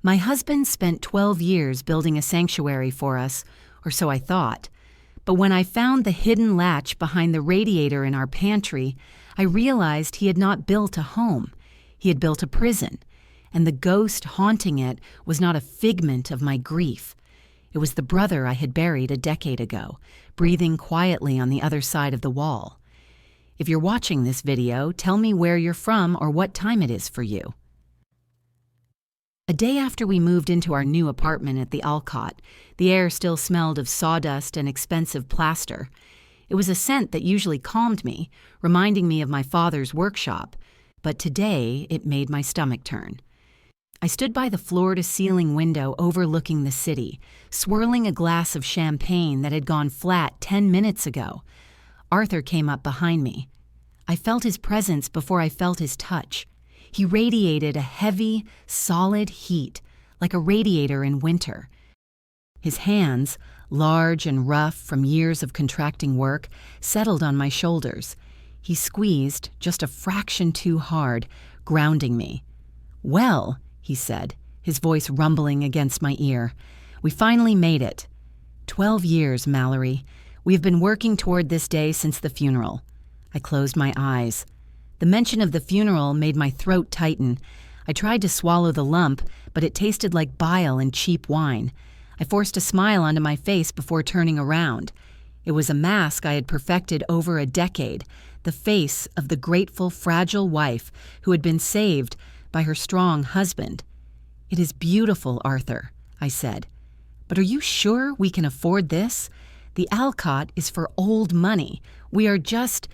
My husband spent 12 years building a sanctuary for us, or so I thought. But when I found the hidden latch behind the radiator in our pantry, I realized he had not built a home. He had built a prison, and the ghost haunting it was not a figment of my grief. It was the brother I had buried a decade ago, breathing quietly on the other side of the wall. If you're watching this video, tell me where you're from or what time it is for you. A day after we moved into our new apartment at the Alcott, the air still smelled of sawdust and expensive plaster. It was a scent that usually calmed me, reminding me of my father's workshop, but today it made my stomach turn. I stood by the floor-to-ceiling window overlooking the city, swirling a glass of champagne that had gone flat 10 minutes ago. Arthur came up behind me. I felt his presence before I felt his touch. He radiated a heavy, solid heat, like a radiator in winter. His hands, large and rough from years of contracting work, settled on my shoulders. He squeezed just a fraction too hard, grounding me. "Well," he said, his voice rumbling against my ear, "we finally made it. 12 years, Mallory. We have been working toward this day since the funeral." I closed my eyes. The mention of the funeral made my throat tighten. I tried to swallow the lump, but it tasted like bile and cheap wine. I forced a smile onto my face before turning around. It was a mask I had perfected over a decade, the face of the grateful, fragile wife who had been saved by her strong husband. "It is beautiful, Arthur," I said. "But are you sure we can afford this? The Alcott is for old money. We are just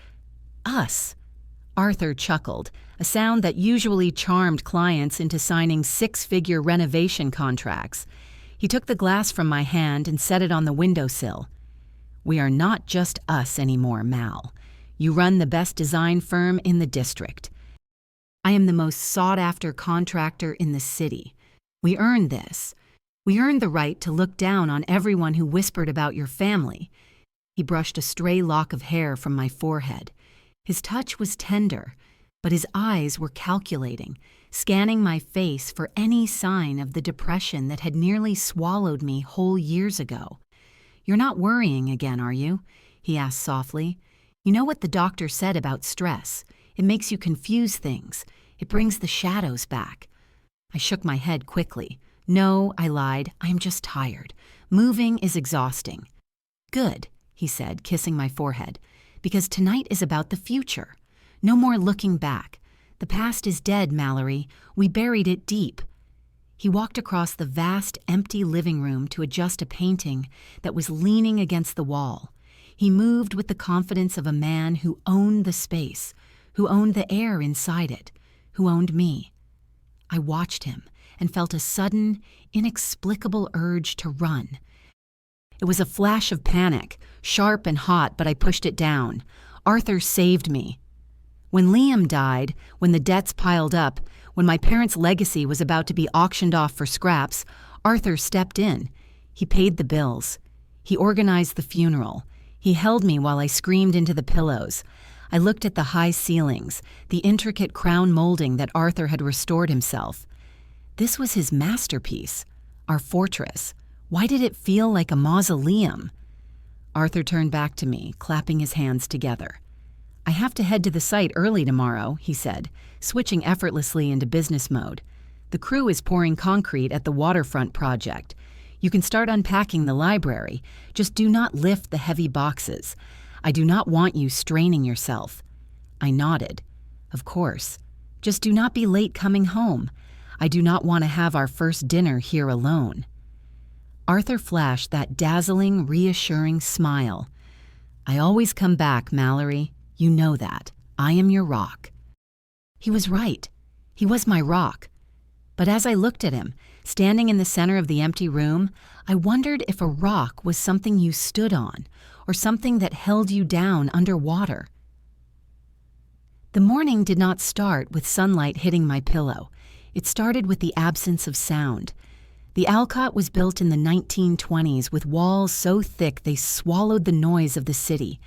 us." Arthur chuckled, a sound that usually charmed clients into signing six-figure renovation contracts. He took the glass from my hand and set it on the windowsill. "We are not just us anymore, Mal. You run the best design firm in the district. I am the most sought-after contractor in the city. We earned this. We earned the right to look down on everyone who whispered about your family." He brushed a stray lock of hair from my forehead. His touch was tender, but his eyes were calculating, scanning my face for any sign of the depression that had nearly swallowed me whole years ago. "You're not worrying again, are you?" he asked softly. "You know what the doctor said about stress. It makes you confuse things. It brings the shadows back." I shook my head quickly. "No," I lied, "I am just tired. Moving is exhausting." "Good," he said, kissing my forehead, "because tonight is about the future. No more looking back. The past is dead, Mallory. We buried it deep." He walked across the vast, empty living room to adjust a painting that was leaning against the wall. He moved with the confidence of a man who owned the space, who owned the air inside it, who owned me. I watched him and felt a sudden, inexplicable urge to run. It was a flash of panic, sharp and hot, but I pushed it down. Arthur saved me. When Liam died, when the debts piled up, when my parents' legacy was about to be auctioned off for scraps, Arthur stepped in. He paid the bills. He organized the funeral. He held me while I screamed into the pillows. I looked at the high ceilings, the intricate crown molding that Arthur had restored himself. This was his masterpiece, our fortress. Why did it feel like a mausoleum? Arthur turned back to me, clapping his hands together. "I have to head to the site early tomorrow," he said, switching effortlessly into business mode. "The crew is pouring concrete at the waterfront project. You can start unpacking the library. Just do not lift the heavy boxes. I do not want you straining yourself." I nodded. "Of course. Just do not be late coming home. I do not want to have our first dinner here alone." Arthur flashed that dazzling, reassuring smile. "I always come back, Mallory. You know that. I am your rock." He was right. He was my rock. But as I looked at him, standing in the center of the empty room, I wondered if a rock was something you stood on, or something that held you down underwater. The morning did not start with sunlight hitting my pillow. It started with the absence of sound. The Alcott was built in the 1920s with walls so thick they swallowed the noise of the city.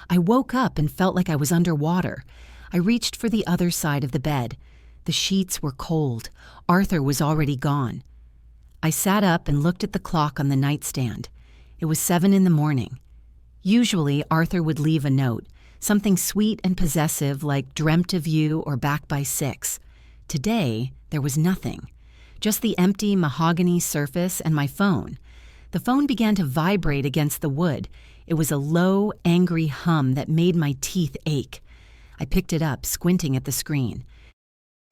I woke up and felt like I was underwater. I reached for the other side of the bed. The sheets were cold. Arthur was already gone. I sat up and looked at the clock on the nightstand. It was 7 in the morning. Usually, Arthur would leave a note, something sweet and possessive like "dreamt of you" or "back by 6. Today, there was nothing. Just the empty mahogany surface and my phone. The phone began to vibrate against the wood. It was a low, angry hum that made my teeth ache. I picked it up, squinting at the screen.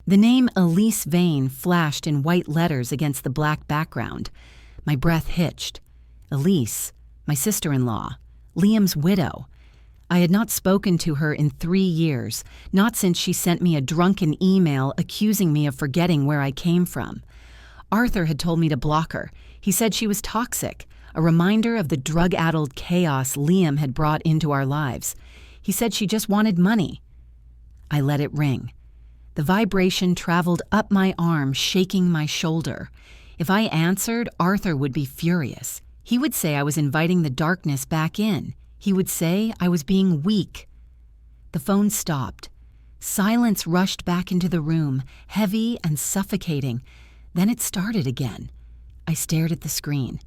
The name Elise Vane flashed in white letters against the black background. My breath hitched. Elise, my sister-in-law, Liam's widow. I had not spoken to her in 3 years, not since she sent me a drunken email accusing me of forgetting where I came from. Arthur had told me to block her. He said she was toxic, a reminder of the drug-addled chaos Liam had brought into our lives. He said she just wanted money. I let it ring. The vibration traveled up my arm, shaking my shoulder. If I answered, Arthur would be furious. He would say I was inviting the darkness back in. He would say I was being weak. The phone stopped. Silence rushed back into the room, heavy and suffocating. Then it started again. I stared at the screen.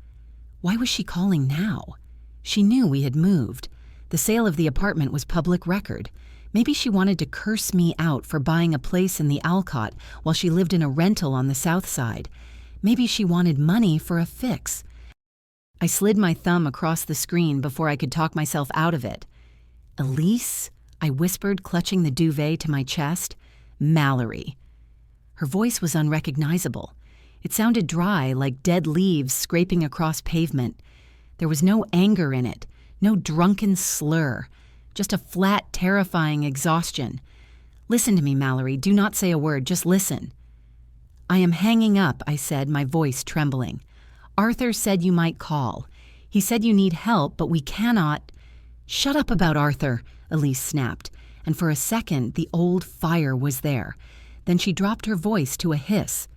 Why was she calling now? She knew we had moved. The sale of the apartment was public record. Maybe she wanted to curse me out for buying a place in the Alcott while she lived in a rental on the south side. Maybe she wanted money for a fix. I slid my thumb across the screen before I could talk myself out of it. "Elise?" I whispered, clutching the duvet to my chest. "Mallory." Her voice was unrecognizable. It sounded dry, like dead leaves scraping across pavement. There was no anger in it, no drunken slur, just a flat, terrifying exhaustion. "Listen to me, Mallory. Do not say a word. Just listen." "I am hanging up," I said, my voice trembling. "Arthur said you might call. He said you need help, but we cannot—" "Shut up about Arthur," Elise snapped, and for a second the old fire was there. Then she dropped her voice to a hiss.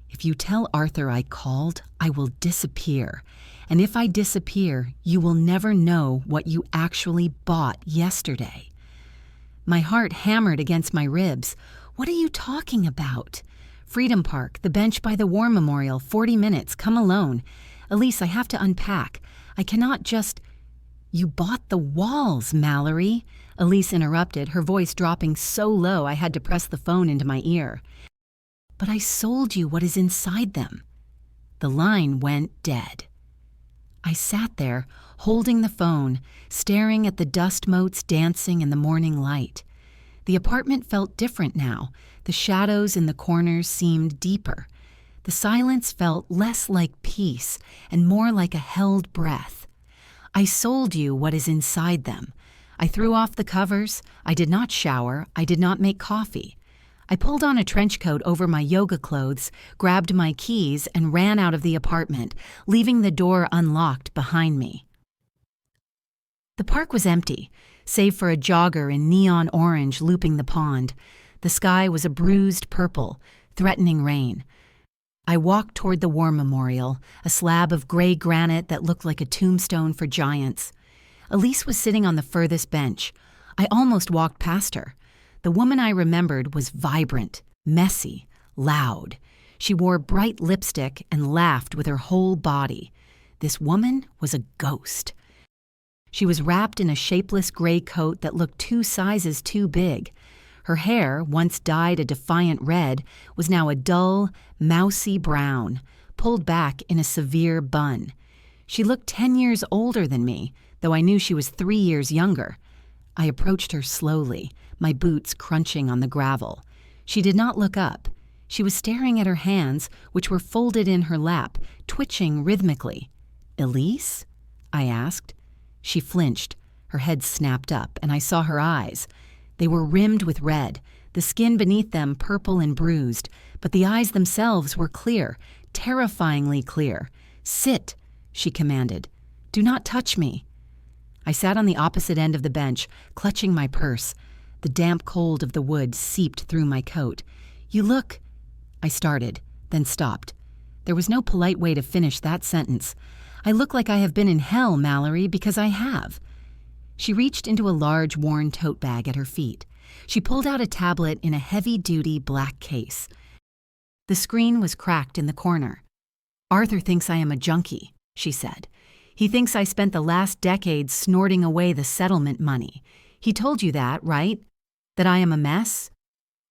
"If you tell Arthur I called, I will disappear. And if I disappear, you will never know what you actually bought yesterday." My heart hammered against my ribs. "What are you talking about?" "Freedom Park, the bench by the War Memorial, 40 minutes, come alone. Elise, I have to unpack. I cannot just—" "You bought the walls, Mallory," Elise interrupted, her voice dropping so low I had to press the phone into my ear. "But I sold you what is inside them." The line went dead. I sat there, holding the phone, staring at the dust motes dancing in the morning light. The apartment felt different now. The shadows in the corners seemed deeper. The silence felt less like peace and more like a held breath. I sold you what is inside them. I threw off the covers. I did not shower. I did not make coffee. I pulled on a trench coat over my yoga clothes, grabbed my keys, and ran out of the apartment, leaving the door unlocked behind me. The park was empty, save for a jogger in neon orange looping the pond. The sky was a bruised purple, threatening rain. I walked toward the War Memorial, a slab of gray granite that looked like a tombstone for giants. Elise was sitting on the furthest bench. I almost walked past her. The woman I remembered was vibrant, messy, loud. She wore bright lipstick and laughed with her whole body. This woman was a ghost. She was wrapped in a shapeless gray coat that looked 2 sizes too big. Her hair, once dyed a defiant red, was now a dull, mousy brown, pulled back in a severe bun. She looked 10 years older than me, though I knew she was 3 years younger. I approached her slowly, my boots crunching on the gravel. She did not look up. She was staring at her hands, which were folded in her lap, twitching rhythmically. "Elise?" I asked. She flinched. Her head snapped up, and I saw her eyes. They were rimmed with red, the skin beneath them purple and bruised, but the eyes themselves were clear, terrifyingly clear. "Sit," she commanded. "Do not touch me." I sat on the opposite end of the bench, clutching my purse. The damp cold of the wood seeped through my coat. "You look—" I started, then stopped. There was no polite way to finish that sentence. "I look like I have been in hell, Mallory, because I have." She reached into a large, worn tote bag at her feet. She pulled out a tablet in a heavy-duty black case. The screen was cracked in the corner. "Arthur thinks I am a junkie," she said. "He thinks I spent the last decade snorting away the settlement money. He told you that, right? That I am a mess?"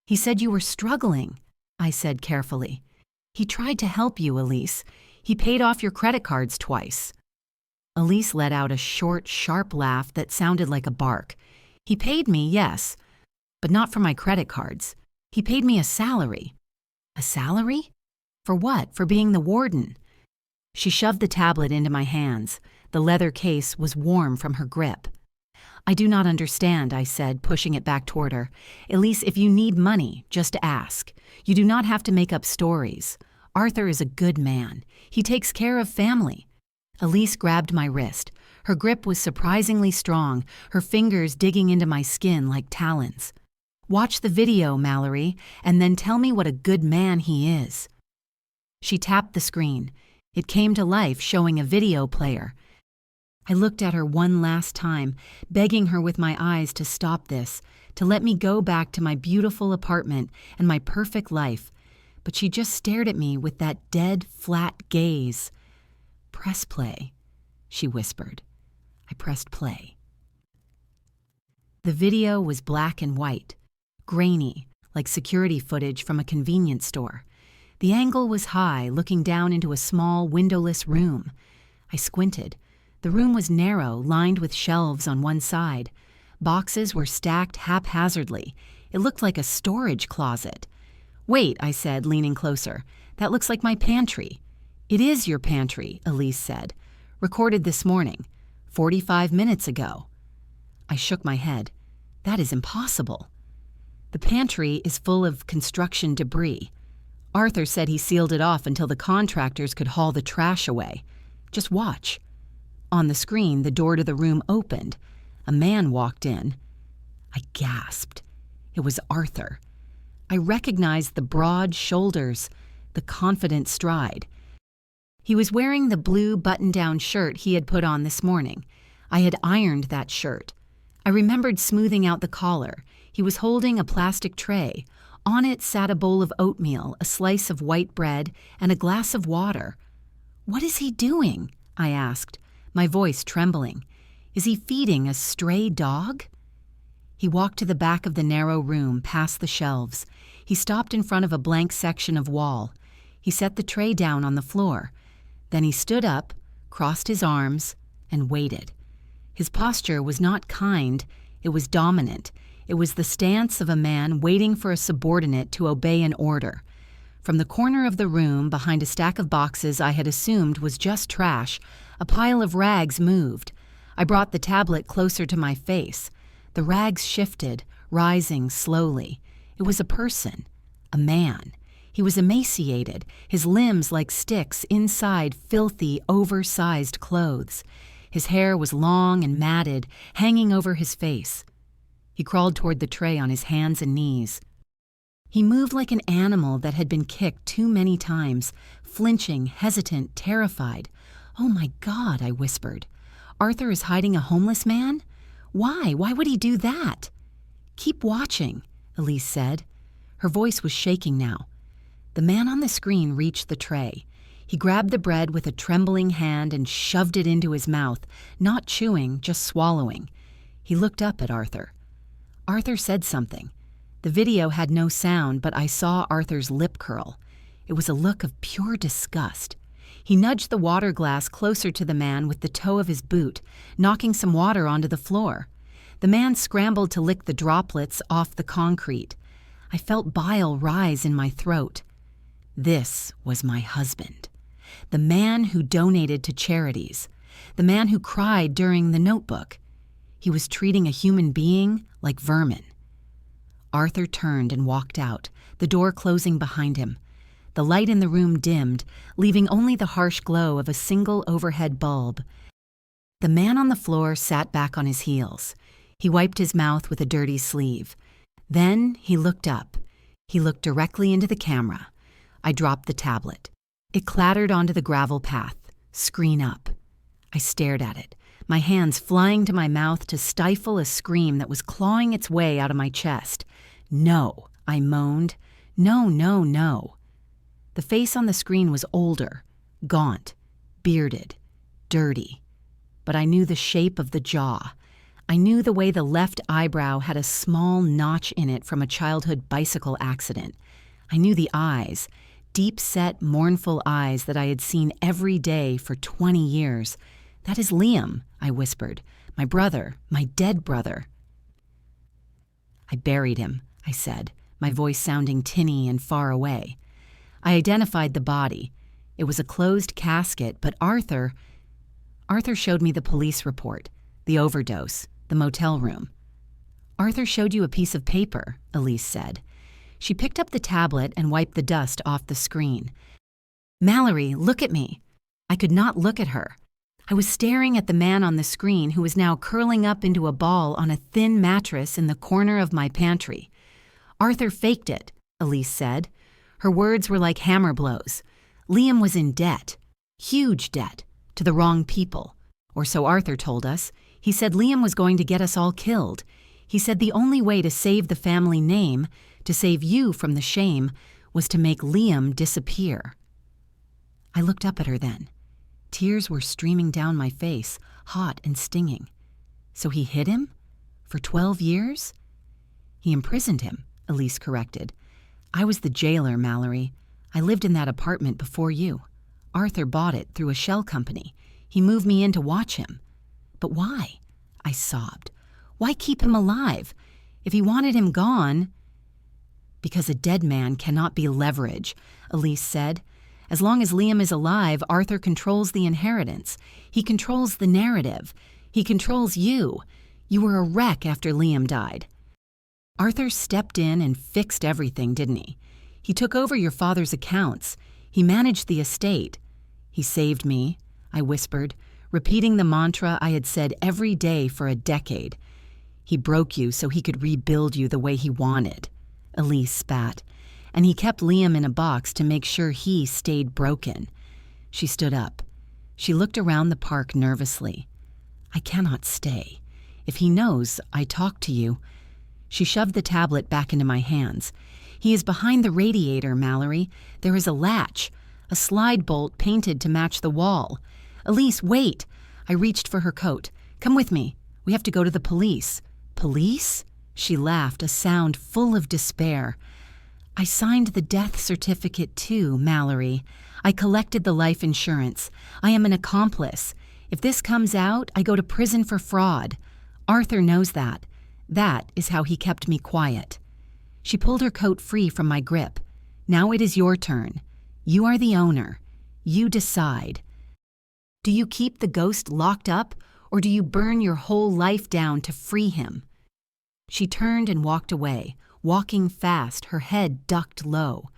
"He said you were struggling," I said carefully. "He tried to help you, Elise. He paid off your credit cards twice." Elise let out a short, sharp laugh that sounded like a bark. "He paid me, yes, but not for my credit cards. He paid me a salary." "A salary? For what? For being the warden?" She shoved the tablet into my hands. The leather case was warm from her grip. "I do not understand," I said, pushing it back toward her. "Elise, if you need money, just ask. You do not have to make up stories. Arthur is a good man. He takes care of family." Elise grabbed my wrist. Her grip was surprisingly strong, her fingers digging into my skin like talons. "Watch the video, Mallory, and then tell me what a good man he is." She tapped the screen. It came to life, showing a video player. I looked at her one last time, begging her with my eyes to stop this, to let me go back to my beautiful apartment and my perfect life. But she just stared at me with that dead, flat gaze. "Press play," she whispered. I pressed play. The video was black and white, grainy, like security footage from a convenience store. The angle was high, looking down into a small, windowless room. I squinted. The room was narrow, lined with shelves on one side. Boxes were stacked haphazardly. It looked like a storage closet. "Wait," I said, leaning closer. "That looks like my pantry." "It is your pantry," Elise said. "Recorded this morning, 45 minutes ago." I shook my head. "That is impossible." "The pantry is full of construction debris. Arthur said he sealed it off until the contractors could haul the trash away. Just watch." On the screen, the door to the room opened. A man walked in. I gasped. It was Arthur. I recognized the broad shoulders, the confident stride. He was wearing the blue button-down shirt he had put on this morning. I had ironed that shirt. I remembered smoothing out the collar. He was holding a plastic tray. On it sat a bowl of oatmeal, a slice of white bread, and a glass of water. "What is he doing?" I asked, my voice trembling. "Is he feeding a stray dog?" He walked to the back of the narrow room, past the shelves. He stopped in front of a blank section of wall. He set the tray down on the floor. Then he stood up, crossed his arms, and waited. His posture was not kind, it was dominant. It was the stance of a man waiting for a subordinate to obey an order. From the corner of the room, behind a stack of boxes I had assumed was just trash, a pile of rags moved. I brought the tablet closer to my face. The rags shifted, rising slowly. It was a person, a man. He was emaciated, his limbs like sticks inside filthy, oversized clothes. His hair was long and matted, hanging over his face. He crawled toward the tray on his hands and knees. He moved like an animal that had been kicked too many times, flinching, hesitant, terrified. "Oh my God," I whispered. "Arthur is hiding a homeless man? Why? Why would he do that?" "Keep watching," Elise said. Her voice was shaking now. The man on the screen reached the tray. He grabbed the bread with a trembling hand and shoved it into his mouth, not chewing, just swallowing. He looked up at Arthur. Arthur said something. The video had no sound, but I saw Arthur's lip curl. It was a look of pure disgust. He nudged the water glass closer to the man with the toe of his boot, knocking some water onto the floor. The man scrambled to lick the droplets off the concrete. I felt bile rise in my throat. This was my husband. The man who donated to charities. The man who cried during The Notebook. He was treating a human being like vermin. Arthur turned and walked out, the door closing behind him. The light in the room dimmed, leaving only the harsh glow of a single overhead bulb. The man on the floor sat back on his heels. He wiped his mouth with a dirty sleeve. Then he looked up. He looked directly into the camera. I dropped the tablet. It clattered onto the gravel path, screen up. I stared at it, my hands flying to my mouth to stifle a scream that was clawing its way out of my chest. "No," I moaned. "No, no, no." The face on the screen was older, Gaunt, bearded, dirty. But I knew the shape of the jaw. I knew the way the left eyebrow had a small notch in it from a childhood bicycle accident. I knew the eyes, deep-set, mournful eyes that I had seen every day for 20 years. "That is Liam," I whispered. "My brother, my dead brother." "I buried him," I said, my voice sounding tinny and far away. I identified the body. It was a closed casket, but Arthur showed me the police report, the overdose, the motel room. "Arthur showed you a piece of paper," Elise said. She picked up the tablet and wiped the dust off the screen. "Mallory, look at me." I could not look at her. I was staring at the man on the screen who was now curling up into a ball on a thin mattress in the corner of my pantry. "Arthur faked it," Elise said. Her words were like hammer blows. Liam was in debt, huge debt, to the wrong people. Or so Arthur told us. He said Liam was going to get us all killed. He said the only way to save the family name, to save you from the shame, was to make Liam disappear. I looked up at her then. Tears were streaming down my face, hot and stinging. So he hid him? For 12 years? "He imprisoned him," Elise corrected. "I was the jailer, Mallory. I lived in that apartment before you. Arthur bought it through a shell company. He moved me in to watch him." "But why?" I sobbed. "Why keep him alive? If he wanted him gone—" "Because a dead man cannot be leverage," Elise said. "As long as Liam is alive, Arthur controls the inheritance. He controls the narrative. He controls you. You were a wreck after Liam died. Arthur stepped in and fixed everything, didn't he? He took over your father's accounts. He managed the estate. He saved me," I whispered, repeating the mantra I had said every day for a decade. "He broke you so he could rebuild you the way he wanted." Elise spat. "And he kept Liam in a box to make sure he stayed broken." She stood up. She looked around the park nervously. "I cannot stay. If he knows I talked to you—" She shoved the tablet back into my hands. "He is behind the radiator, Mallory. There is a latch, a slide bolt painted to match the wall. Elise, wait!" I reached for her coat. "Come with me. We have to go to the police." "Police?" She laughed, a sound full of despair. "I signed the death certificate too, Mallory. I collected the life insurance. I am an accomplice. If this comes out, I go to prison for fraud. Arthur knows that. That is how he kept me quiet." She pulled her coat free from my grip. "Now it is your turn. You are the owner. You decide. Do you keep the ghost locked up, or do you burn your whole life down to free him?" She turned and walked away, walking fast, her head ducked low.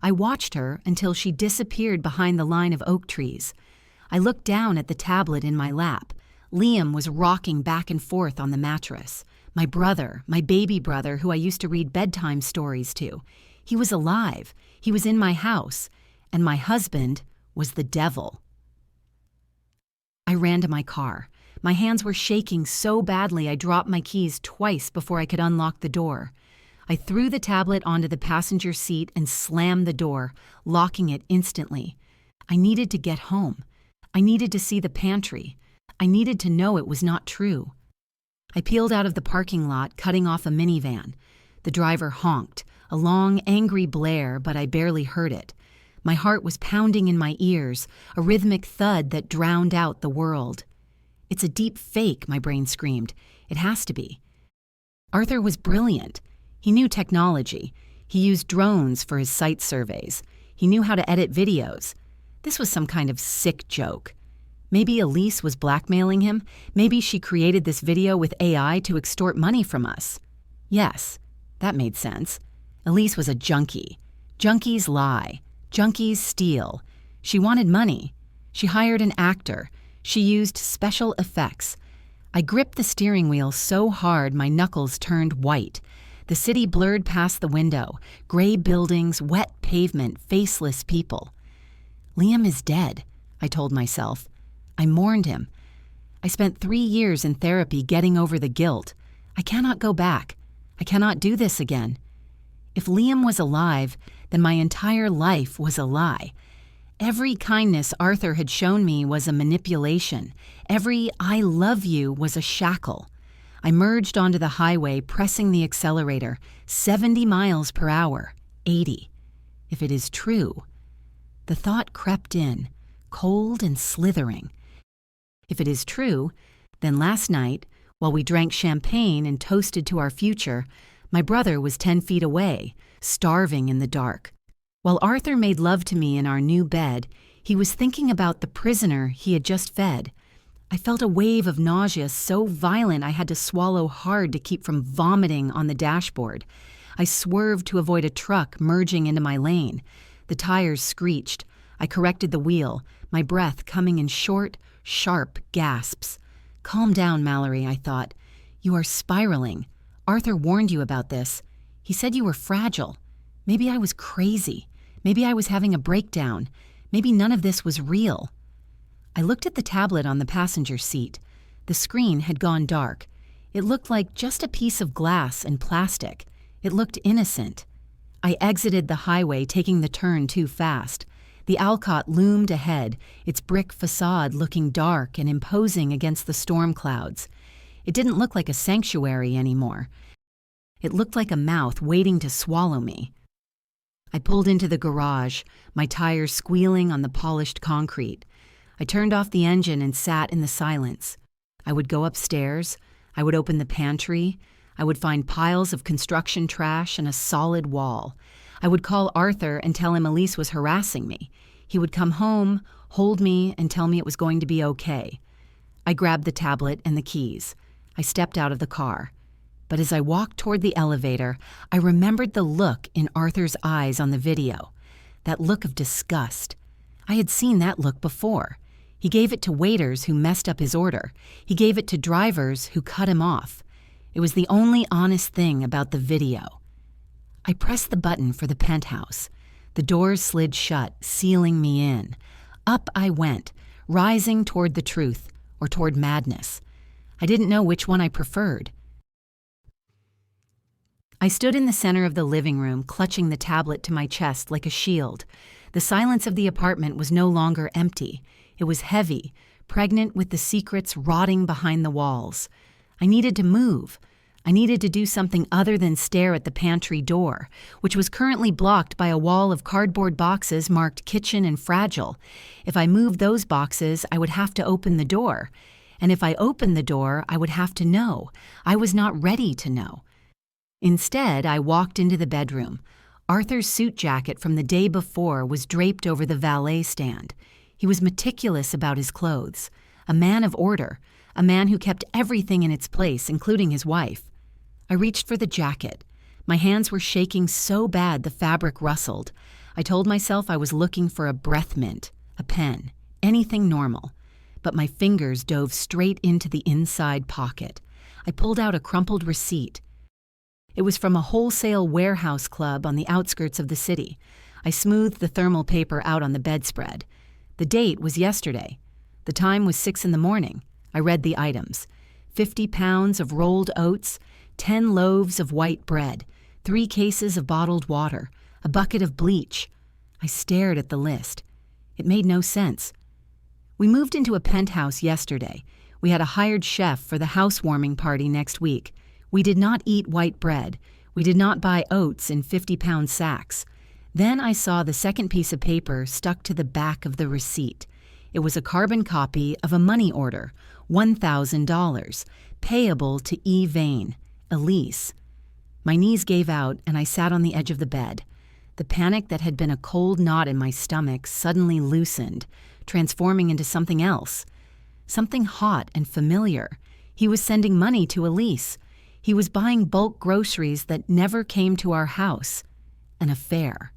I watched her until she disappeared behind the line of oak trees. I looked down at the tablet in my lap. Liam was rocking back and forth on the mattress. My brother, my baby brother, who I used to read bedtime stories to. He was alive. He was in my house. And my husband was the devil. I ran to my car. My hands were shaking so badly I dropped my keys twice before I could unlock the door. I threw the tablet onto the passenger seat and slammed the door, locking it instantly. I needed to get home. I needed to see the pantry. I needed to know it was not true. I peeled out of the parking lot, cutting off a minivan. The driver honked, a long, angry blare, but I barely heard it. My heart was pounding in my ears, a rhythmic thud that drowned out the world. "It's a deep fake," my brain screamed. "It has to be." Arthur was brilliant. He knew technology. He used drones for his site surveys. He knew how to edit videos. This was some kind of sick joke. Maybe Elise was blackmailing him. Maybe she created this video with AI to extort money from us. Yes, that made sense. Elise was a junkie. Junkies lie. Junkies steal. She wanted money. She hired an actor. She used special effects. I gripped the steering wheel so hard my knuckles turned white. The city blurred past the window. Gray buildings, wet pavement, faceless people. Liam is dead, I told myself. I mourned him. I spent 3 years in therapy getting over the guilt. I cannot go back. I cannot do this again. If Liam was alive, then my entire life was a lie. Every kindness Arthur had shown me was a manipulation. Every "I love you" was a shackle. I merged onto the highway, pressing the accelerator, 70 miles per hour, 80. If it is true. The thought crept in, cold and slithering. If it is true, then last night, while we drank champagne and toasted to our future, my brother was 10 feet away, starving in the dark. While Arthur made love to me in our new bed, he was thinking about the prisoner he had just fed. I felt a wave of nausea so violent I had to swallow hard to keep from vomiting on the dashboard. I swerved to avoid a truck merging into my lane. The tires screeched. I corrected the wheel, my breath coming in short, sharp gasps. "Calm down, Mallory," I thought. "You are spiraling. Arthur warned you about this. He said you were fragile. Maybe I was crazy. Maybe I was having a breakdown. Maybe none of this was real." I looked at the tablet on the passenger seat. The screen had gone dark. It looked like just a piece of glass and plastic. It looked innocent. I exited the highway, taking the turn too fast. The Alcott loomed ahead, its brick facade looking dark and imposing against the storm clouds. It didn't look like a sanctuary anymore. It looked like a mouth waiting to swallow me. I pulled into the garage, my tires squealing on the polished concrete. I turned off the engine and sat in the silence. I would go upstairs. I would open the pantry. I would find piles of construction trash and a solid wall. I would call Arthur and tell him Elise was harassing me. He would come home, hold me, and tell me it was going to be okay. I grabbed the tablet and the keys. I stepped out of the car. But as I walked toward the elevator, I remembered the look in Arthur's eyes on the video. That look of disgust. I had seen that look before. He gave it to waiters who messed up his order. He gave it to drivers who cut him off. It was the only honest thing about the video. I pressed the button for the penthouse. The doors slid shut, sealing me in. Up I went, rising toward the truth or toward madness. I didn't know which one I preferred. I stood in the center of the living room, clutching the tablet to my chest like a shield. The silence of the apartment was no longer empty. It was heavy, pregnant with the secrets rotting behind the walls. I needed to move. I needed to do something other than stare at the pantry door, which was currently blocked by a wall of cardboard boxes marked kitchen and fragile. If I moved those boxes, I would have to open the door. And if I opened the door, I would have to know. I was not ready to know. Instead, I walked into the bedroom. Arthur's suit jacket from the day before was draped over the valet stand. He was meticulous about his clothes, a man of order, a man who kept everything in its place, including his wife. I reached for the jacket. My hands were shaking so bad the fabric rustled. I told myself I was looking for a breath mint, a pen, anything normal. But my fingers dove straight into the inside pocket. I pulled out a crumpled receipt. It was from a wholesale warehouse club on the outskirts of the city. I smoothed the thermal paper out on the bedspread. The date was yesterday. The time was 6 a.m. I read the items. 50 pounds of rolled oats, 10 loaves of white bread, 3 cases of bottled water, a bucket of bleach. I stared at the list. It made no sense. We moved into a penthouse yesterday. We had a hired chef for the housewarming party next week. We did not eat white bread. We did not buy oats in 50-pound sacks. Then I saw the second piece of paper stuck to the back of the receipt. It was a carbon copy of a money order, $1,000, payable to E. Vane, Elise. My knees gave out and I sat on the edge of the bed. The panic that had been a cold knot in my stomach suddenly loosened, transforming into something else. Something hot and familiar. He was sending money to Elise. He was buying bulk groceries that never came to our house. An affair.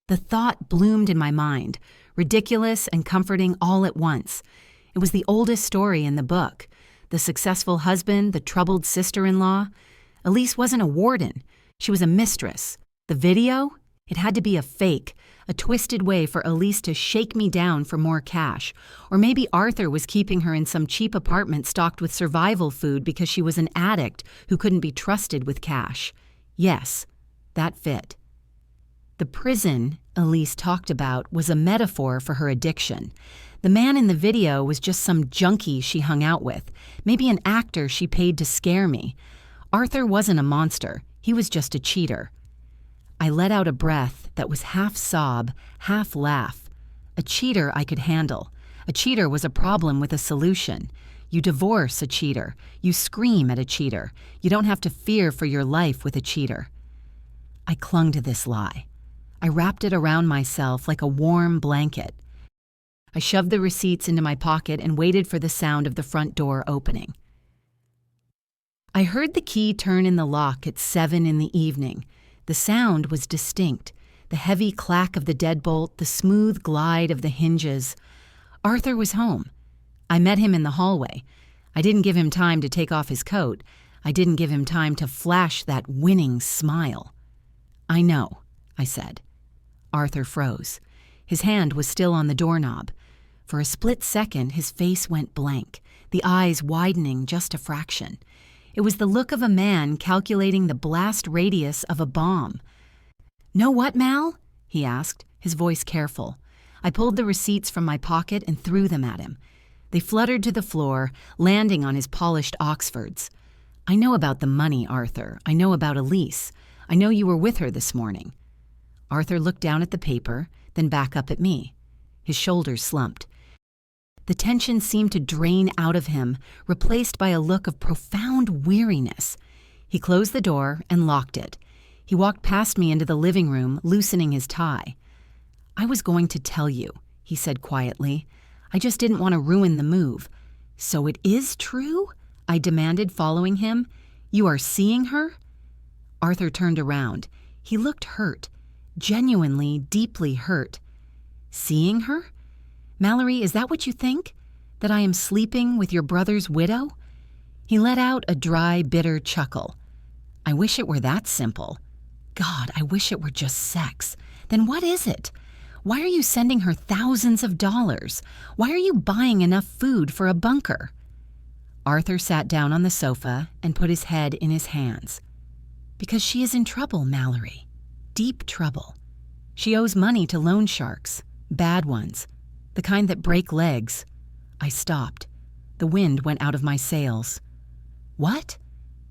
The thought bloomed in my mind, ridiculous and comforting all at once. It was the oldest story in the book. The successful husband, the troubled sister-in-law. Elise wasn't a warden. She was a mistress. The video? It had to be a fake, a twisted way for Elise to shake me down for more cash. Or maybe Arthur was keeping her in some cheap apartment stocked with survival food because she was an addict who couldn't be trusted with cash. Yes, that fit. The prison Elise talked about was a metaphor for her addiction. The man in the video was just some junkie she hung out with, maybe an actor she paid to scare me. Arthur wasn't a monster, he was just a cheater. I let out a breath that was half sob, half laugh. A cheater I could handle. A cheater was a problem with a solution. You divorce a cheater. You scream at a cheater. You don't have to fear for your life with a cheater. I clung to this lie. I wrapped it around myself like a warm blanket. I shoved the receipts into my pocket and waited for the sound of the front door opening. I heard the key turn in the lock at 7 in the evening. The sound was distinct. The heavy clack of the deadbolt, the smooth glide of the hinges. Arthur was home. I met him in the hallway. I didn't give him time to take off his coat. I didn't give him time to flash that winning smile. "I know," I said. Arthur froze. His hand was still on the doorknob. For a split second, his face went blank, the eyes widening just a fraction. It was the look of a man calculating the blast radius of a bomb. "Know what, Mal?" he asked, his voice careful. I pulled the receipts from my pocket and threw them at him. They fluttered to the floor, landing on his polished Oxfords. "I know about the money, Arthur. I know about Elise. I know you were with her this morning." Arthur looked down at the paper, then back up at me. His shoulders slumped. The tension seemed to drain out of him, replaced by a look of profound weariness. He closed the door and locked it. He walked past me into the living room, loosening his tie. "I was going to tell you," he said quietly. "I just didn't want to ruin the move." "So it is true?" I demanded, following him. "You are seeing her?" Arthur turned around. He looked hurt, genuinely, deeply hurt. "Seeing her? Mallory, is that what you think? That I am sleeping with your brother's widow?" He let out a dry, bitter chuckle. "I wish it were that simple. God, I wish it were just sex. Then what is it? Why are you sending her thousands of dollars? Why are you buying enough food for a bunker?" Arthur sat down on the sofa and put his head in his hands. "Because she is in trouble, Mallory. Deep trouble. She owes money to loan sharks, bad ones, the kind that break legs." I stopped. The wind went out of my sails. "What?"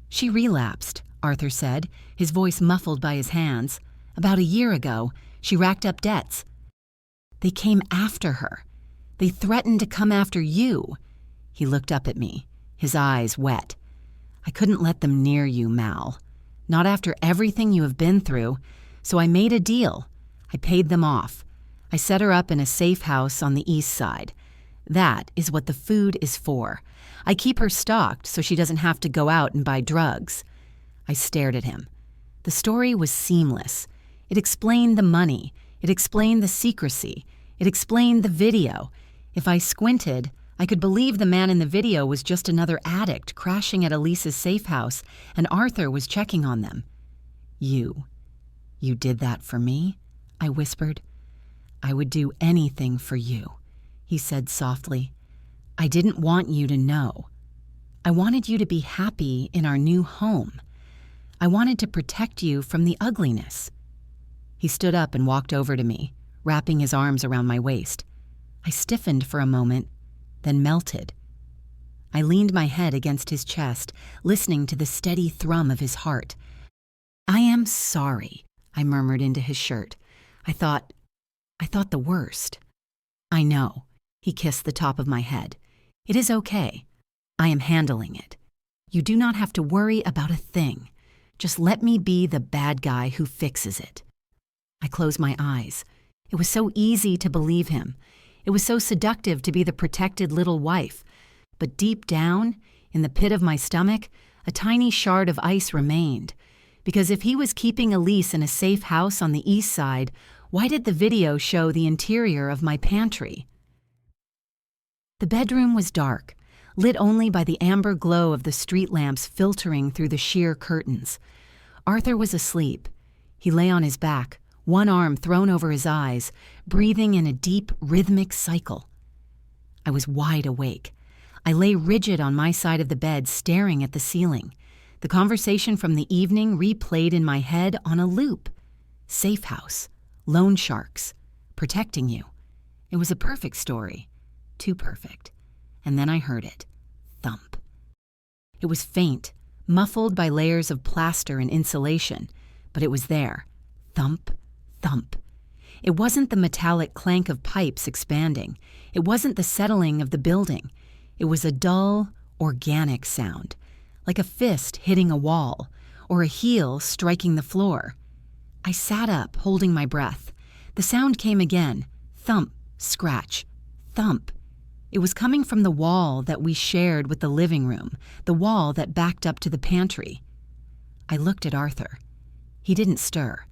"She relapsed," Arthur said, his voice muffled by his hands. "About a year ago, she racked up debts. They came after her. They threatened to come after you." He looked up at me, his eyes wet. "I couldn't let them near you, Mal. Not after everything you have been through. So I made a deal. I paid them off. I set her up in a safe house on the east side. That is what the food is for. I keep her stocked so she doesn't have to go out and buy drugs." I stared at him. The story was seamless. It explained the money. It explained the secrecy. It explained the video. If I squinted, I could believe the man in the video was just another addict crashing at Elise's safe house, and Arthur was checking on them. You did that for me?" I whispered. "I would do anything for you," he said softly. "I didn't want you to know. I wanted you to be happy in our new home. I wanted to protect you from the ugliness." He stood up and walked over to me, wrapping his arms around my waist. I stiffened for a moment, then melted. I leaned my head against his chest, listening to the steady thrum of his heart. "I am sorry," I murmured into his shirt. I thought the worst." "I know," he kissed the top of my head. "It is okay. I am handling it. You do not have to worry about a thing. Just let me be the bad guy who fixes it." I closed my eyes. It was so easy to believe him. It was so seductive to be the protected little wife. But deep down, in the pit of my stomach, a tiny shard of ice remained. Because if he was keeping Elise in a safe house on the east side, why did the video show the interior of my pantry? The bedroom was dark, lit only by the amber glow of the street lamps filtering through the sheer curtains. Arthur was asleep. He lay on his back, one arm thrown over his eyes, breathing in a deep, rhythmic cycle. I was wide awake. I lay rigid on my side of the bed, staring at the ceiling. The conversation from the evening replayed in my head on a loop. Safe house. loan sharks, protecting you. It was a perfect story. Too perfect. And then I heard it. Thump. It was faint, muffled by layers of plaster and insulation, but it was there. Thump, thump. It wasn't the metallic clank of pipes expanding. It wasn't the settling of the building. It was a dull, organic sound, like a fist hitting a wall or a heel striking the floor. I sat up, holding my breath. The sound came again. Thump, scratch, thump. It was coming from the wall that we shared with the living room, the wall that backed up to the pantry. I looked at Arthur. He didn't stir.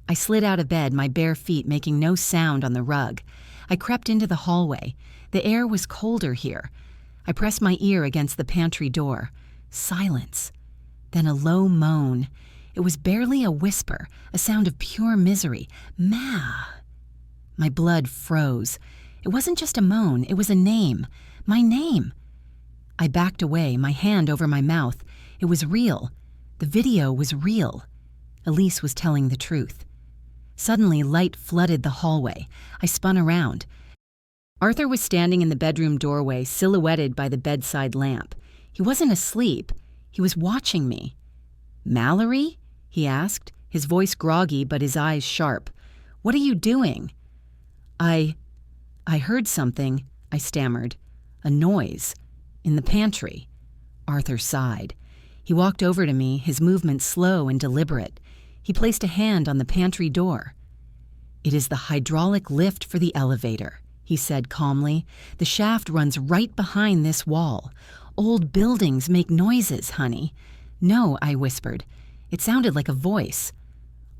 I slid out of bed, my bare feet making no sound on the rug. I crept into the hallway. The air was colder here. I pressed my ear against the pantry door. Silence. Then a low moan. It was barely a whisper, a sound of pure misery. Ma. My blood froze. It wasn't just a moan, it was a name. My name. I backed away, my hand over my mouth. It was real. The video was real. Elise was telling the truth. Suddenly, light flooded the hallway. I spun around. Arthur was standing in the bedroom doorway, silhouetted by the bedside lamp. He wasn't asleep. He was watching me. "Mallory?" he asked, his voice groggy but his eyes sharp. "What are you doing?" I heard something," I stammered. "A noise. In the pantry." Arthur sighed. He walked over to me, his movement slow and deliberate. He placed a hand on the pantry door. "It is the hydraulic lift for the elevator," he said calmly. "The shaft runs right behind this wall. Old buildings make noises, honey." "No," I whispered. It sounded like a voice.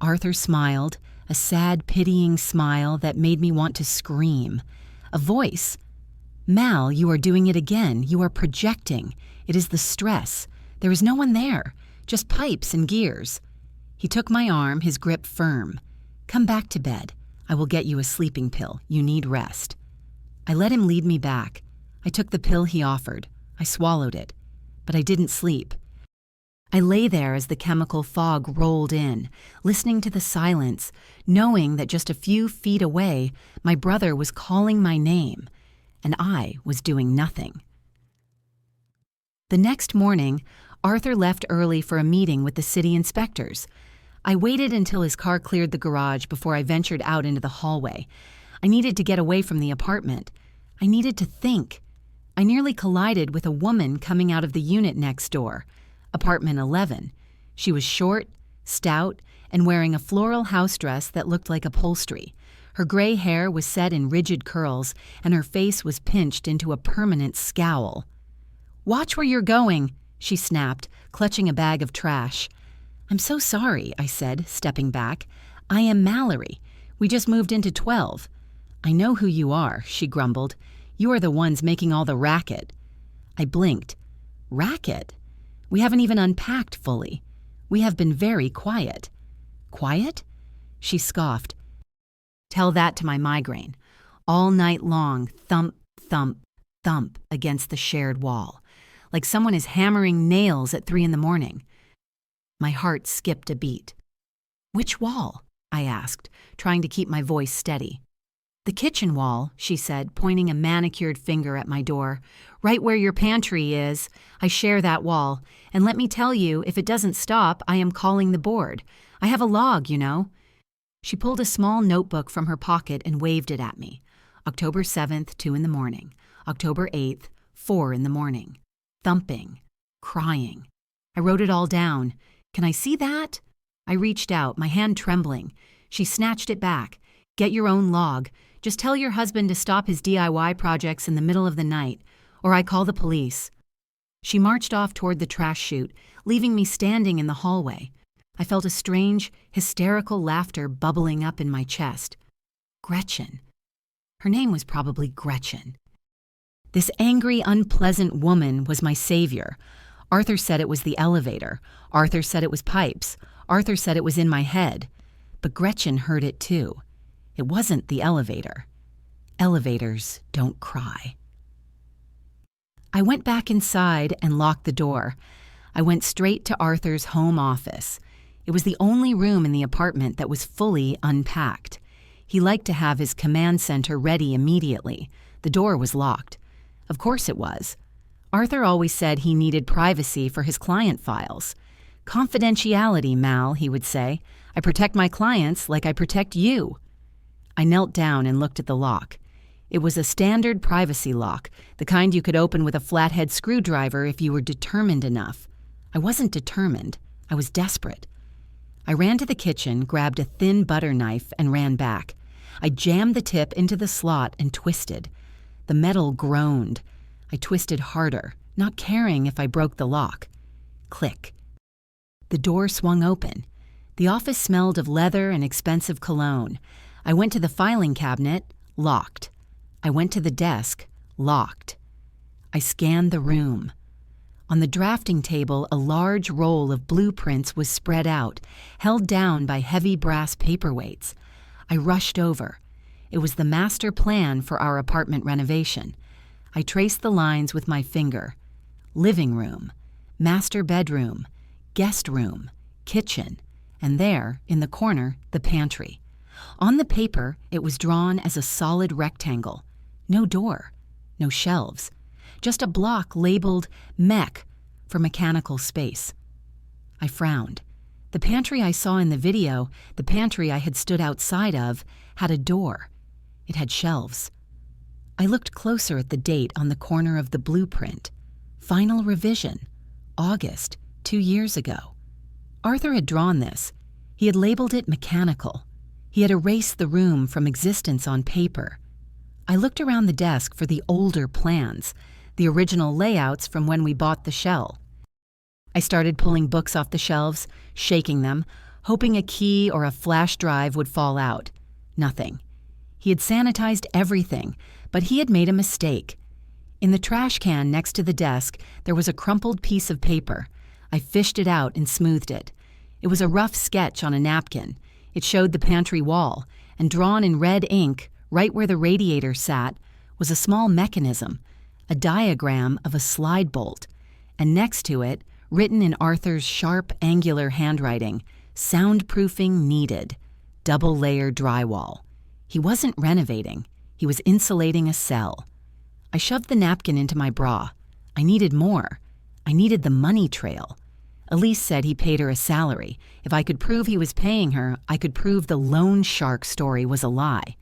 Arthur smiled, a sad, pitying smile that made me want to scream. A voice. "Mal, you are doing it again. You are projecting. It is the stress. There is no one there, just pipes and gears." He took my arm, his grip firm. "Come back to bed. I will get you a sleeping pill. You need rest." I let him lead me back. I took the pill he offered. I swallowed it. But I didn't sleep. I lay there as the chemical fog rolled in, listening to the silence, knowing that just a few feet away, my brother was calling my name, and I was doing nothing. The next morning, Arthur left early for a meeting with the city inspectors. I waited until his car cleared the garage before I ventured out into the hallway. I needed to get away from the apartment. I needed to think. I nearly collided with a woman coming out of the unit next door. Apartment 11. She was short, stout, and wearing a floral house dress that looked like upholstery. Her gray hair was set in rigid curls, and her face was pinched into a permanent scowl. "Watch where you're going," she snapped, clutching a bag of trash. "I'm so sorry," I said, stepping back. "I am Mallory. We just moved into 12. "I know who you are," she grumbled. "You are the ones making all the racket." I blinked. "Racket? We haven't even unpacked fully. We have been very quiet." "Quiet?" She scoffed. "Tell that to my migraine. All night long, thump, thump, thump against the shared wall, like someone is hammering nails at 3 a.m. My heart skipped a beat. "Which wall?" I asked, trying to keep my voice steady. "The kitchen wall," she said, pointing a manicured finger at my door. "Right where your pantry is. I share that wall. And let me tell you, if it doesn't stop, I am calling the board. I have a log, you know." She pulled a small notebook from her pocket and waved it at me. October 7th, 2 a.m. October 8th, 4 a.m. Thumping. Crying. I wrote it all down. "Can I see that?" I reached out, my hand trembling. She snatched it back. "Get your own log. Just tell your husband to stop his DIY projects in the middle of the night, or I call the police." She marched off toward the trash chute, leaving me standing in the hallway. I felt a strange, hysterical laughter bubbling up in my chest. Gretchen. Her name was probably Gretchen. This angry, unpleasant woman was my savior. Arthur said it was the elevator. Arthur said it was pipes. Arthur said it was in my head. But Gretchen heard it too. It wasn't the elevator. Elevators don't cry. I went back inside and locked the door. I went straight to Arthur's home office. It was the only room in the apartment that was fully unpacked. He liked to have his command center ready immediately. The door was locked. Of course it was. Arthur always said he needed privacy for his client files. "Confidentiality, Mal," he would say. "I protect my clients like I protect you." I knelt down and looked at the lock. It was a standard privacy lock, the kind you could open with a flathead screwdriver if you were determined enough. I wasn't determined. I was desperate. I ran to the kitchen, grabbed a thin butter knife, and ran back. I jammed the tip into the slot and twisted. The metal groaned. I twisted harder, not caring if I broke the lock. Click. The door swung open. The office smelled of leather and expensive cologne. I went to the filing cabinet, locked. I went to the desk, locked. I scanned the room. On the drafting table, a large roll of blueprints was spread out, held down by heavy brass paperweights. I rushed over. It was the master plan for our apartment renovation. I traced the lines with my finger. Living room, master bedroom, guest room, kitchen, and there, in the corner, the pantry. On the paper, it was drawn as a solid rectangle. No door, no shelves, just a block labeled MEC for mechanical space. I frowned. The pantry I saw in the video, the pantry I had stood outside of, had a door. It had shelves. I looked closer at the date on the corner of the blueprint. Final revision, August, 2 years ago. Arthur had drawn this. He had labeled it mechanical. He had erased the room from existence on paper. I looked around the desk for the older plans, the original layouts from when we bought the shell. I started pulling books off the shelves, shaking them, hoping a key or a flash drive would fall out. Nothing. He had sanitized everything, but he had made a mistake. In the trash can next to the desk, there was a crumpled piece of paper. I fished it out and smoothed it. It was a rough sketch on a napkin. It showed the pantry wall, and drawn in red ink, right where the radiator sat, was a small mechanism, a diagram of a slide bolt, and next to it, written in Arthur's sharp, angular handwriting, "Soundproofing needed, double-layer drywall." He wasn't renovating. He was insulating a cell. I shoved the napkin into my bra. I needed more. I needed the money trail. Elise said he paid her a salary. If I could prove he was paying her, I could prove the loan shark story was a lie.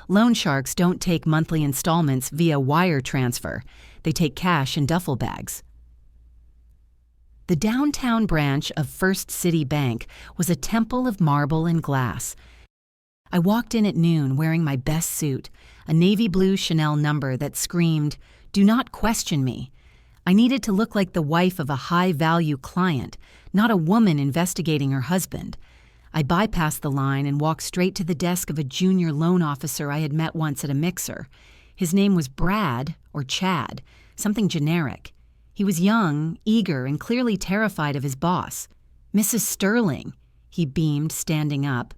Loan sharks don't take monthly installments via wire transfer. They take cash in duffel bags. The downtown branch of First City Bank was a temple of marble and glass. I walked in at noon wearing my best suit, a navy blue Chanel number that screamed, "Do not question me." I needed to look like the wife of a high-value client, not a woman investigating her husband. I bypassed the line and walked straight to the desk of a junior loan officer I had met once at a mixer. His name was Brad, or Chad, something generic. He was young, eager, and clearly terrified of his boss. "Mrs. Sterling," he beamed, standing up.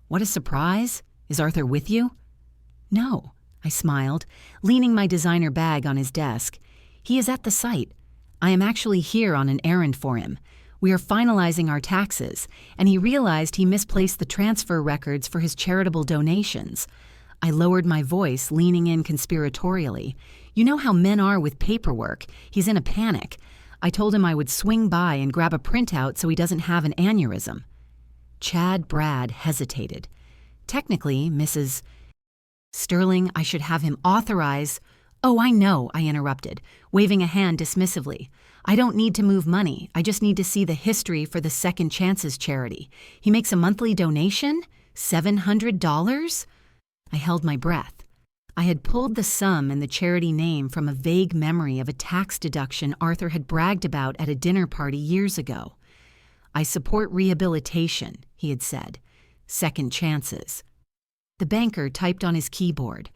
"What a surprise. Is Arthur with you?" "No," I smiled, leaning my designer bag on his desk. "He is at the site. I am actually here on an errand for him. We are finalizing our taxes, and he realized he misplaced the transfer records for his charitable donations." I lowered my voice, leaning in conspiratorially. "You know how men are with paperwork. He's in a panic. I told him I would swing by and grab a printout so he doesn't have an aneurysm." Chad Brad hesitated. "Technically, Mrs. Sterling, I should have him authorize—" "Oh, I know," I interrupted, waving a hand dismissively. "I don't need to move money. I just need to see the history for the Second Chances charity. He makes a monthly donation? $700? I held my breath. I had pulled the sum and the charity name from a vague memory of a tax deduction Arthur had bragged about at a dinner party years ago. "I support rehabilitation," he had said. "Second Chances." The banker typed on his keyboard.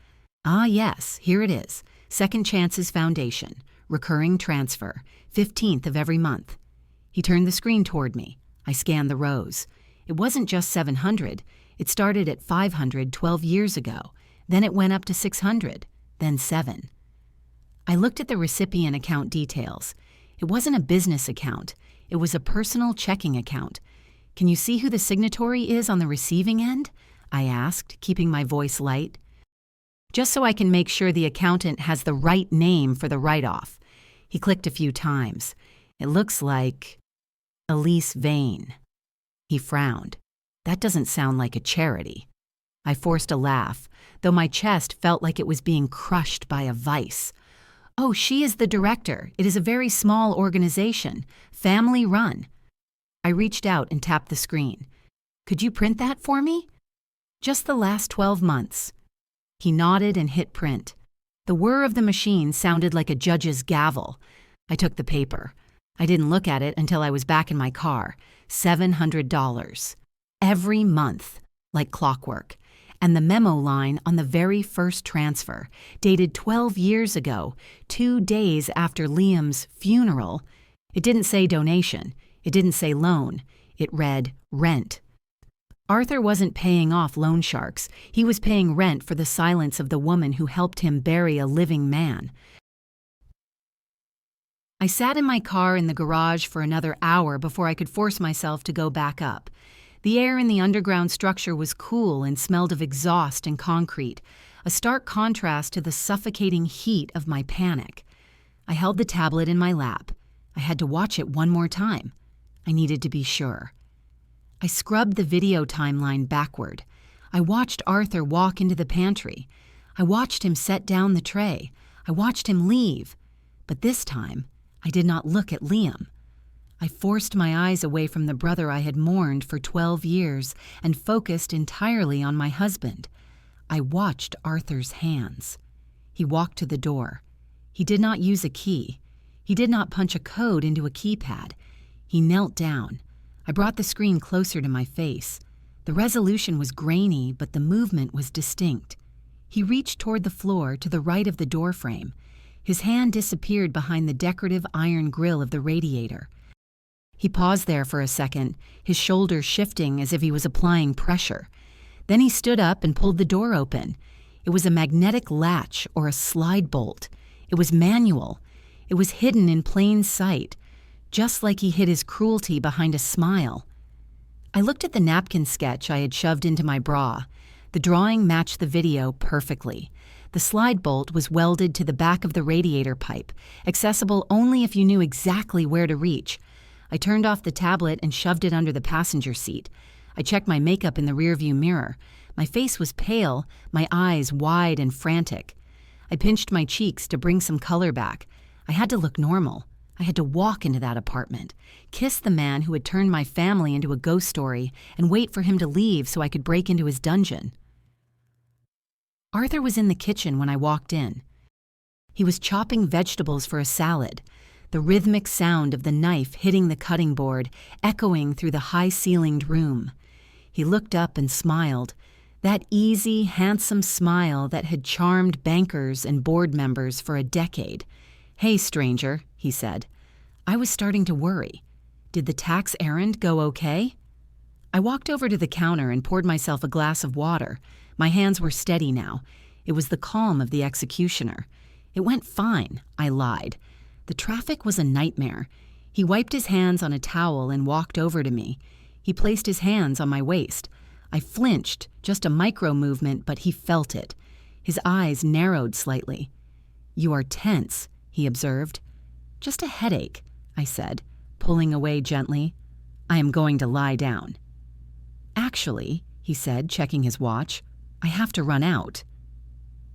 "Ah, yes, here it is. Second Chances Foundation. Recurring transfer. 15th of every month." He turned the screen toward me. I scanned the rows. It wasn't just 700. It started at 500 12 years ago. Then it went up to 600. Then 7. I looked at the recipient account details. It wasn't a business account. It was a personal checking account. Can you see who the signatory is on the receiving end? I asked, keeping my voice light. Just so I can make sure the accountant has the right name for the write-off. He clicked a few times. It looks like Elise Vane. He frowned. That doesn't sound like a charity. I forced a laugh, though my chest felt like it was being crushed by a vice. Oh, she is the director. It is a very small organization, family run. I reached out and tapped the screen. Could you print that for me? Just the last 12 months. He nodded and hit print. The whir of the machine sounded like a judge's gavel. I took the paper. I didn't look at it until I was back in my car. $700. Every month, like clockwork. And the memo line on the very first transfer, dated 12 years ago, 2 days after Liam's funeral. It didn't say donation. It didn't say loan. It read rent. Arthur wasn't paying off loan sharks. He was paying rent for the silence of the woman who helped him bury a living man. I sat in my car in the garage for another hour before I could force myself to go back up. The air in the underground structure was cool and smelled of exhaust and concrete, a stark contrast to the suffocating heat of my panic. I held the tablet in my lap. I had to watch it one more time. I needed to be sure. I scrubbed the video timeline backward. I watched Arthur walk into the pantry. I watched him set down the tray. I watched him leave. But this time, I did not look at Liam. I forced my eyes away from the brother I had mourned for 12 years and focused entirely on my husband. I watched Arthur's hands. He walked to the door. He did not use a key. He did not punch a code into a keypad. He knelt down. I brought the screen closer to my face. The resolution was grainy, but the movement was distinct. He reached toward the floor to the right of the doorframe. His hand disappeared behind the decorative iron grill of the radiator. He paused there for a second, his shoulders shifting as if he was applying pressure. Then he stood up and pulled the door open. It was a magnetic latch or a slide bolt. It was manual. It was hidden in plain sight, just like he hid his cruelty behind a smile. I looked at the napkin sketch I had shoved into my bra. The drawing matched the video perfectly. The slide bolt was welded to the back of the radiator pipe, accessible only if you knew exactly where to reach. I turned off the tablet and shoved it under the passenger seat. I checked my makeup in the rearview mirror. My face was pale, my eyes wide and frantic. I pinched my cheeks to bring some color back. I had to look normal. I had to walk into that apartment, kiss the man who had turned my family into a ghost story, and wait for him to leave so I could break into his dungeon. Arthur was in the kitchen when I walked in. He was chopping vegetables for a salad, the rhythmic sound of the knife hitting the cutting board echoing through the high-ceilinged room. He looked up and smiled, that easy, handsome smile that had charmed bankers and board members for a decade. "Hey, stranger," he said. I was starting to worry. Did the tax errand go okay? I walked over to the counter and poured myself a glass of water. My hands were steady now. It was the calm of the executioner. It went fine, I lied. The traffic was a nightmare. He wiped his hands on a towel and walked over to me. He placed his hands on my waist. I flinched, just a micro movement, but he felt it. His eyes narrowed slightly. "You are tense," he observed. "Just a headache," I said, pulling away gently. "I am going to lie down." "Actually," he said, checking his watch, "I have to run out."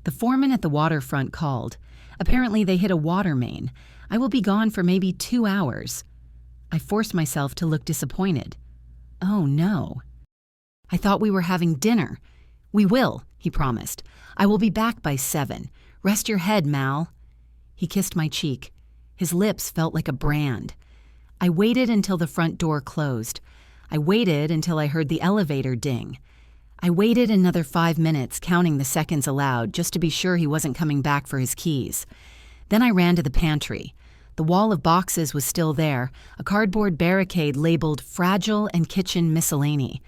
The foreman at the waterfront called. Apparently they hit a water main. I will be gone for maybe 2 hours. I forced myself to look disappointed. Oh no. I thought we were having dinner. "We will," he promised. "I will be back by 7. Rest your head, Mal." He kissed my cheek. His lips felt like a brand. I waited until the front door closed. I waited until I heard the elevator ding. I waited another 5 minutes, counting the seconds aloud, just to be sure he wasn't coming back for his keys. Then I ran to the pantry. The wall of boxes was still there, a cardboard barricade labeled Fragile and Kitchen Miscellany.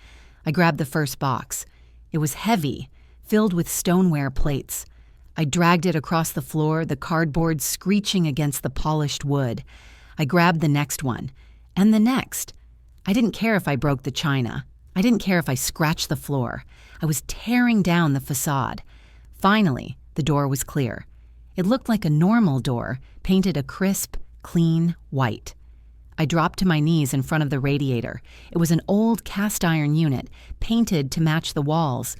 I grabbed the first box. It was heavy, filled with stoneware plates. I dragged it across the floor, the cardboard screeching against the polished wood. I grabbed the next one, and the next. I didn't care if I broke the china. I didn't care if I scratched the floor. I was tearing down the facade. Finally, the door was clear. It looked like a normal door, painted a crisp, clean white. I dropped to my knees in front of the radiator. It was an old cast-iron unit, painted to match the walls.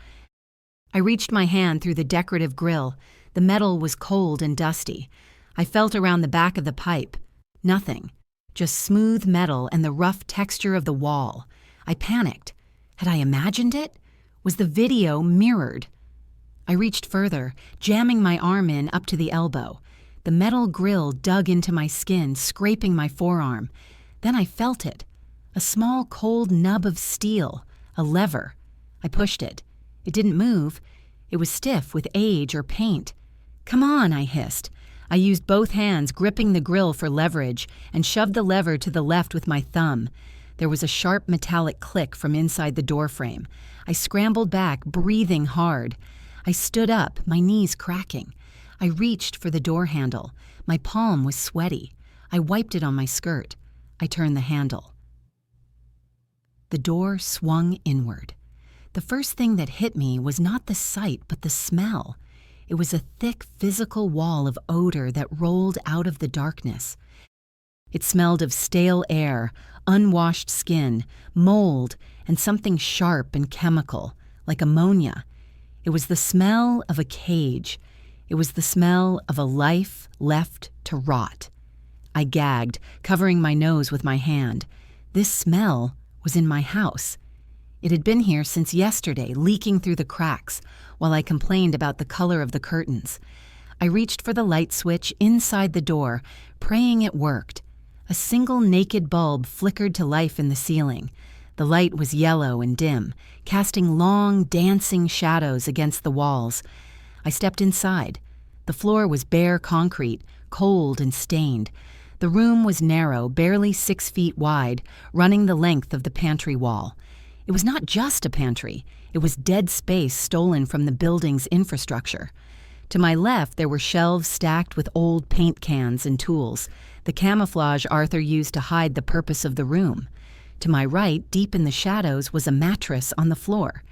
I reached my hand through the decorative grill. The metal was cold and dusty. I felt around the back of the pipe. Nothing. Just smooth metal and the rough texture of the wall. I panicked. Had I imagined it? Was the video mirrored? I reached further, jamming my arm in up to the elbow. The metal grill dug into my skin, scraping my forearm. Then I felt it. A small cold nub of steel, a lever. I pushed it. It didn't move. It was stiff with age or paint. "Come on," I hissed. I used both hands, gripping the grill for leverage, and shoved the lever to the left with my thumb. There was a sharp metallic click from inside the doorframe. I scrambled back, breathing hard. I stood up, my knees cracking. I reached for the door handle. My palm was sweaty. I wiped it on my skirt. I turned the handle. The door swung inward. The first thing that hit me was not the sight, but the smell. It was a thick physical wall of odor that rolled out of the darkness. It smelled of stale air, unwashed skin, mold, and something sharp and chemical, like ammonia. It was the smell of a cage. It was the smell of a life left to rot. I gagged, covering my nose with my hand. This smell was in my house. It had been here since yesterday, leaking through the cracks, while I complained about the color of the curtains. I reached for the light switch inside the door, praying it worked. A single naked bulb flickered to life in the ceiling. The light was yellow and dim, casting long, dancing shadows against the walls. I stepped inside. The floor was bare concrete, cold and stained. The room was narrow, barely 6 feet wide, running the length of the pantry wall. It was not just a pantry. It was dead space stolen from the building's infrastructure. To my left, there were shelves stacked with old paint cans and tools, the camouflage Arthur used to hide the purpose of the room. To my right, deep in the shadows, was a mattress on the floor.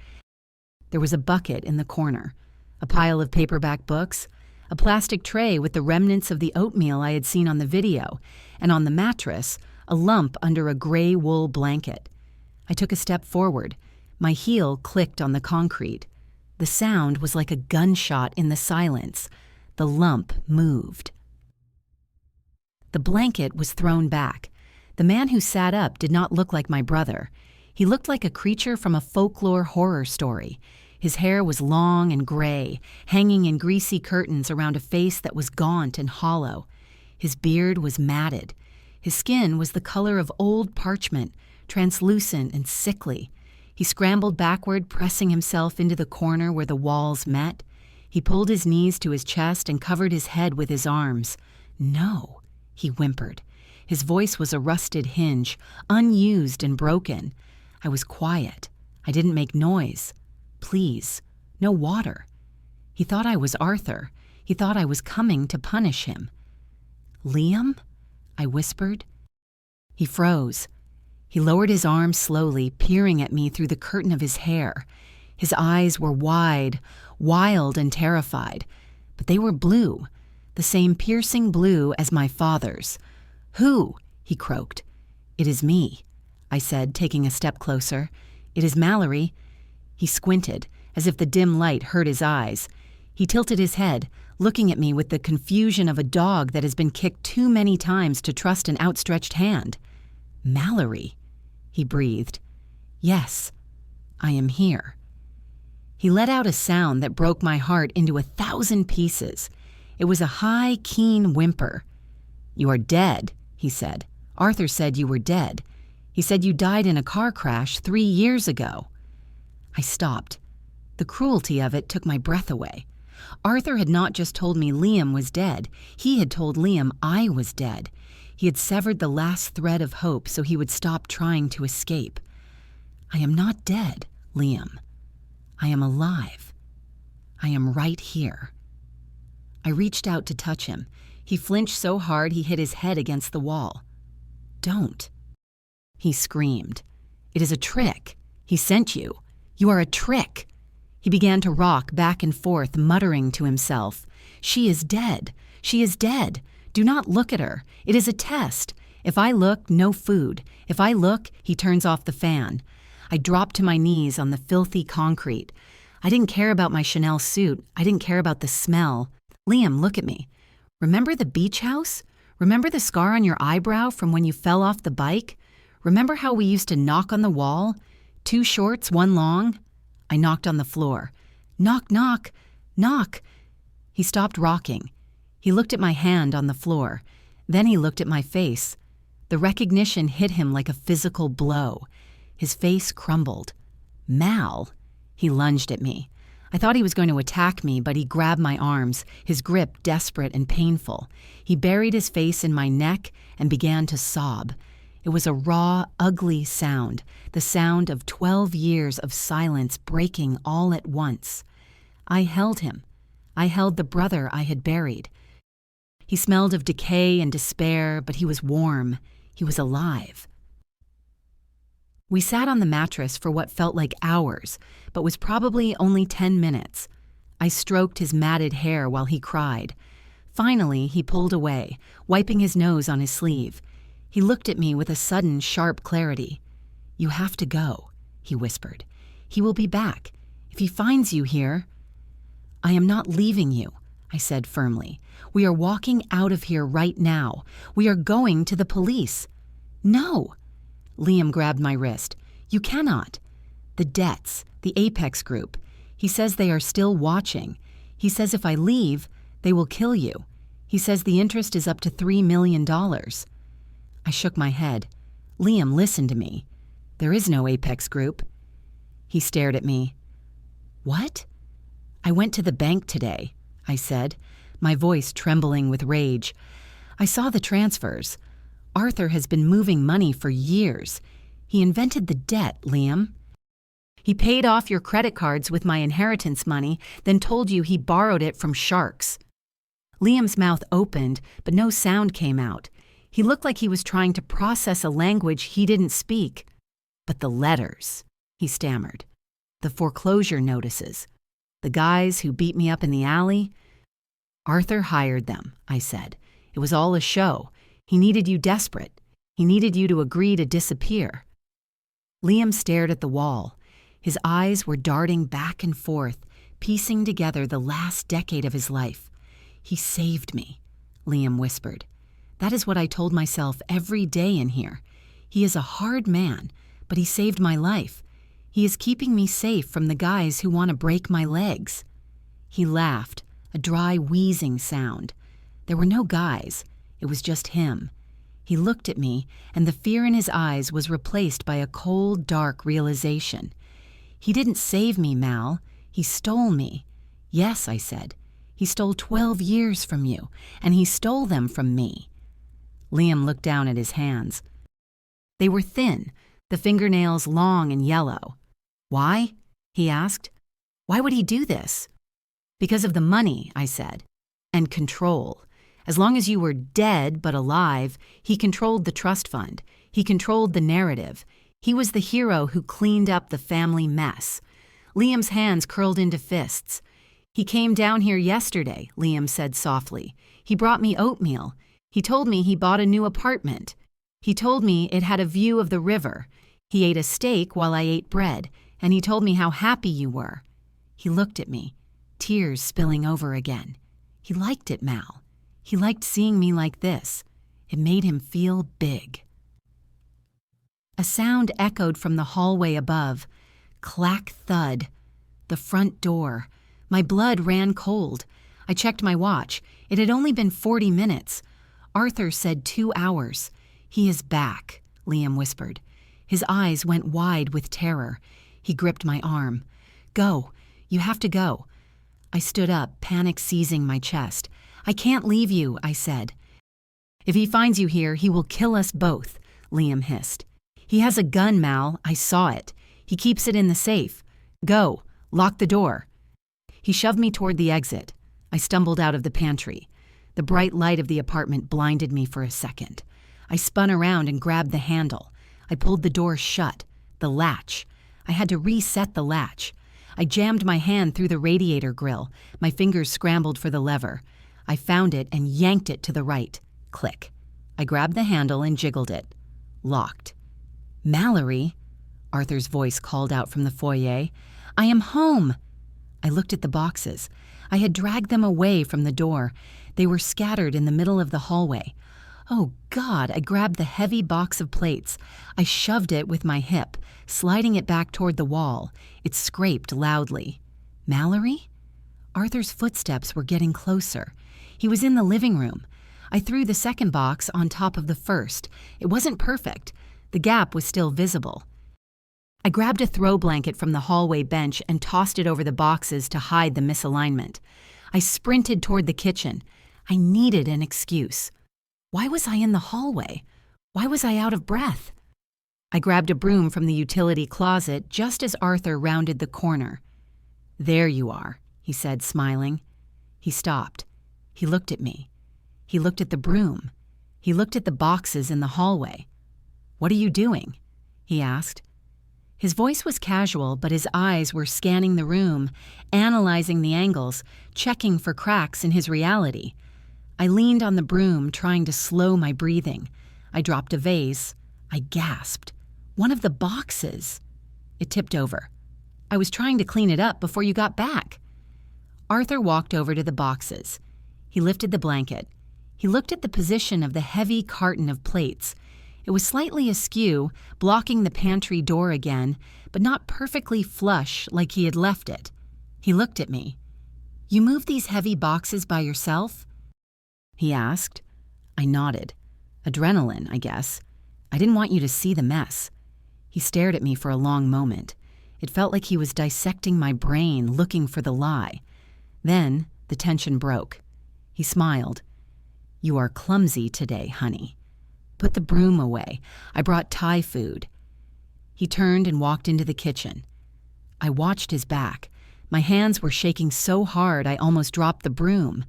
There was a bucket in the corner, a pile of paperback books, a plastic tray with the remnants of the oatmeal I had seen on the video, and on the mattress, a lump under a gray wool blanket. I took a step forward. My heel clicked on the concrete. The sound was like a gunshot in the silence. The lump moved. The blanket was thrown back. The man who sat up did not look like my brother. He looked like a creature from a folklore horror story. His hair was long and gray, hanging in greasy curtains around a face that was gaunt and hollow. His beard was matted. His skin was the color of old parchment, translucent and sickly. He scrambled backward, pressing himself into the corner where the walls met. He pulled his knees to his chest and covered his head with his arms. "No," he whimpered. His voice was a rusted hinge, unused and broken. I was quiet. I didn't make noise. Please, no water. He thought I was Arthur. He thought I was coming to punish him. "Liam?" I whispered. He froze. He lowered his arms slowly, peering at me through the curtain of his hair. His eyes were wide, wild and terrified, but they were blue, the same piercing blue as my father's. "Who?" he croaked. "It is me," I said, taking a step closer. "It is Mallory." He squinted, as if the dim light hurt his eyes. He tilted his head, looking at me with the confusion of a dog that has been kicked too many times to trust an outstretched hand. "Mallory," he breathed. "Yes, I am here." He let out a sound that broke my heart into 1,000 pieces. It was a high, keen whimper. "You are dead," he said. "Arthur said you were dead. He said you died in a car crash 3 years ago." I stopped. The cruelty of it took my breath away. Arthur had not just told me Liam was dead. He had told Liam I was dead. He had severed the last thread of hope so he would stop trying to escape. "I am not dead, Liam. I am alive. I am right here." I reached out to touch him. He flinched so hard he hit his head against the wall. "Don't." He screamed. "It is a trick. He sent you. You are a trick." He began to rock back and forth, muttering to himself, "She is dead. She is dead. Do not look at her. It is a test. If I look, no food. If I look, he turns off the fan." I dropped to my knees on the filthy concrete. I didn't care about my Chanel suit. I didn't care about the smell. "Liam, look at me. Remember the beach house? Remember the scar on your eyebrow from when you fell off the bike? Remember how we used to knock on the wall? 2 shorts, 1 long?" I knocked on the floor. "Knock, knock, knock." He stopped rocking. He looked at my hand on the floor. Then he looked at my face. The recognition hit him like a physical blow. His face crumbled. "Mal." He lunged at me. I thought he was going to attack me, but he grabbed my arms, his grip desperate and painful. He buried his face in my neck and began to sob. It was a raw, ugly sound, the sound of 12 years of silence breaking all at once. I held him. I held the brother I had buried. He smelled of decay and despair, but he was warm. He was alive. We sat on the mattress for what felt like hours, but was probably only 10 minutes. I stroked his matted hair while he cried. Finally, he pulled away, wiping his nose on his sleeve. He looked at me with a sudden, sharp clarity. "You have to go," he whispered. "He will be back. If he finds you here—" "I am not leaving you," I said firmly. "We are walking out of here right now. We are going to the police." "No!" Liam grabbed my wrist. "You cannot." "The debts, the Apex group. He says they are still watching. He says if I leave, they will kill you. He says the interest is up to $3 million. I shook my head. "Liam, listen to me. There is no Apex group." He stared at me. "What?" "I went to the bank today," I said, my voice trembling with rage. "I saw the transfers. Arthur has been moving money for years. He invented the debt, Liam. He paid off your credit cards with my inheritance money, then told you he borrowed it from sharks." Liam's mouth opened, but no sound came out. He looked like he was trying to process a language he didn't speak. "But the letters," he stammered. "The foreclosure notices. The guys who beat me up in the alley." "Arthur hired them," I said. "It was all a show. He needed you desperate. He needed you to agree to disappear." Liam stared at the wall. His eyes were darting back and forth, piecing together the last decade of his life. "He saved me," Liam whispered. "That is what I told myself every day in here. He is a hard man, but he saved my life. He is keeping me safe from the guys who want to break my legs." He laughed, a dry wheezing sound. There were no guys. It was just him. He looked at me, and the fear in his eyes was replaced by a cold, dark realization. "He didn't save me, Mal. He stole me." "Yes," I said. "He stole 12 years from you, and he stole them from me." Liam looked down at his hands. They were thin, the fingernails long and yellow. "Why?" he asked. "Why would he do this?" "Because of the money," I said, "and control. As long as you were dead but alive, he controlled the trust fund. He controlled the narrative. He was the hero who cleaned up the family mess." Liam's hands curled into fists. "He came down here yesterday," Liam said softly. "He brought me oatmeal. He told me he bought a new apartment. He told me it had a view of the river. He ate a steak while I ate bread, and he told me how happy you were." He looked at me, tears spilling over again. He liked it, Mal. He liked seeing me like this. It made him feel big. A sound echoed from the hallway above. Clack thud. The front door. My blood ran cold. I checked my watch. It had only been 40 minutes. Arthur said 2 hours. "He is back," Liam whispered. His eyes went wide with terror. He gripped my arm. "Go. You have to go." I stood up, panic seizing my chest. "I can't leave you," I said. "If he finds you here, he will kill us both," Liam hissed. "He has a gun, Mal. I saw it. He keeps it in the safe. Go. Lock the door." He shoved me toward the exit. I stumbled out of the pantry. The bright light of the apartment blinded me for a second. I spun around and grabbed the handle. I pulled the door shut. The latch. I had to reset the latch. I jammed my hand through the radiator grill. My fingers scrambled for the lever. I found it and yanked it to the right. Click. I grabbed the handle and jiggled it. Locked. "Mallory," Arthur's voice called out from the foyer. "I am home." I looked at the boxes. I had dragged them away from the door. They were scattered in the middle of the hallway. Oh, God, I grabbed the heavy box of plates. I shoved it with my hip, sliding it back toward the wall. It scraped loudly. Mallory? Arthur's footsteps were getting closer. He was in the living room. I threw the second box on top of the first. It wasn't perfect. The gap was still visible. I grabbed a throw blanket from the hallway bench and tossed it over the boxes to hide the misalignment. I sprinted toward the kitchen. I needed an excuse. Why was I in the hallway? Why was I out of breath? I grabbed a broom from the utility closet just as Arthur rounded the corner. "There you are," he said, smiling. He stopped. He looked at me. He looked at the broom. He looked at the boxes in the hallway. "What are you doing?" he asked. His voice was casual, but his eyes were scanning the room, analyzing the angles, checking for cracks in his reality. I leaned on the broom, trying to slow my breathing. I dropped a vase. I gasped. "One of the boxes!" It tipped over. "I was trying to clean it up before you got back." Arthur walked over to the boxes. He lifted the blanket. He looked at the position of the heavy carton of plates. It was slightly askew, blocking the pantry door again, but not perfectly flush like he had left it. He looked at me. "You moved these heavy boxes by yourself?" he asked. I nodded. "Adrenaline, I guess. I didn't want you to see the mess." He stared at me for a long moment. It felt like he was dissecting my brain, looking for the lie. Then the tension broke. He smiled. "You are clumsy today, honey. Put the broom away. I brought Thai food." He turned and walked into the kitchen. I watched his back. My hands were shaking so hard I almost dropped the broom.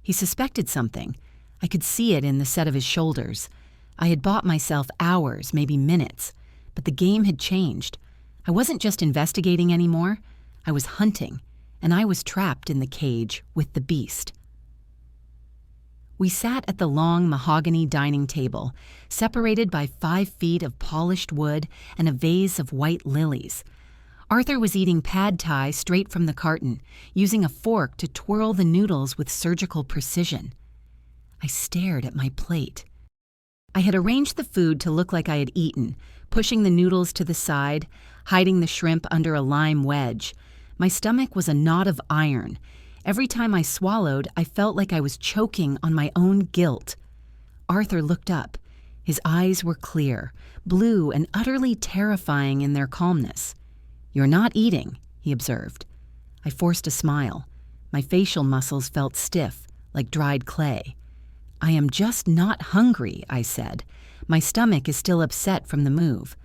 He suspected something. I could see it in the set of his shoulders. I had bought myself hours, maybe minutes, but the game had changed. I wasn't just investigating anymore. I was hunting, and I was trapped in the cage with the beast. We sat at the long mahogany dining table, separated by 5 feet of polished wood and a vase of white lilies. Arthur was eating pad thai straight from the carton, using a fork to twirl the noodles with surgical precision. I stared at my plate. I had arranged the food to look like I had eaten, pushing the noodles to the side, hiding the shrimp under a lime wedge. My stomach was a knot of iron. Every time I swallowed, I felt like I was choking on my own guilt. Arthur looked up. His eyes were clear, blue and utterly terrifying in their calmness. "You're not eating," he observed. I forced a smile. My facial muscles felt stiff, like dried clay. "I am just not hungry," I said. "My stomach is still upset from the move."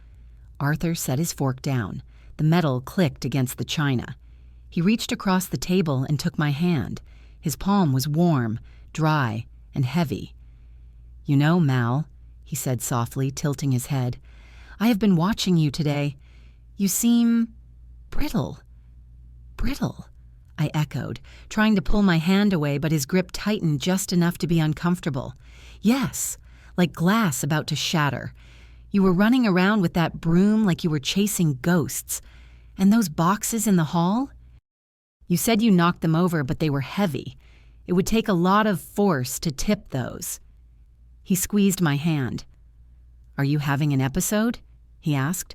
Arthur set his fork down. The metal clicked against the china. He reached across the table and took my hand. His palm was warm, dry, and heavy. "You know, Mal," he said softly, tilting his head, "I have been watching you today. You seem brittle." "Brittle?" I echoed, trying to pull my hand away, but his grip tightened just enough to be uncomfortable. "Yes, like glass about to shatter. You were running around with that broom like you were chasing ghosts. And those boxes in the hall? You said you knocked them over, but they were heavy. It would take a lot of force to tip those." He squeezed my hand. "Are you having an episode?" he asked.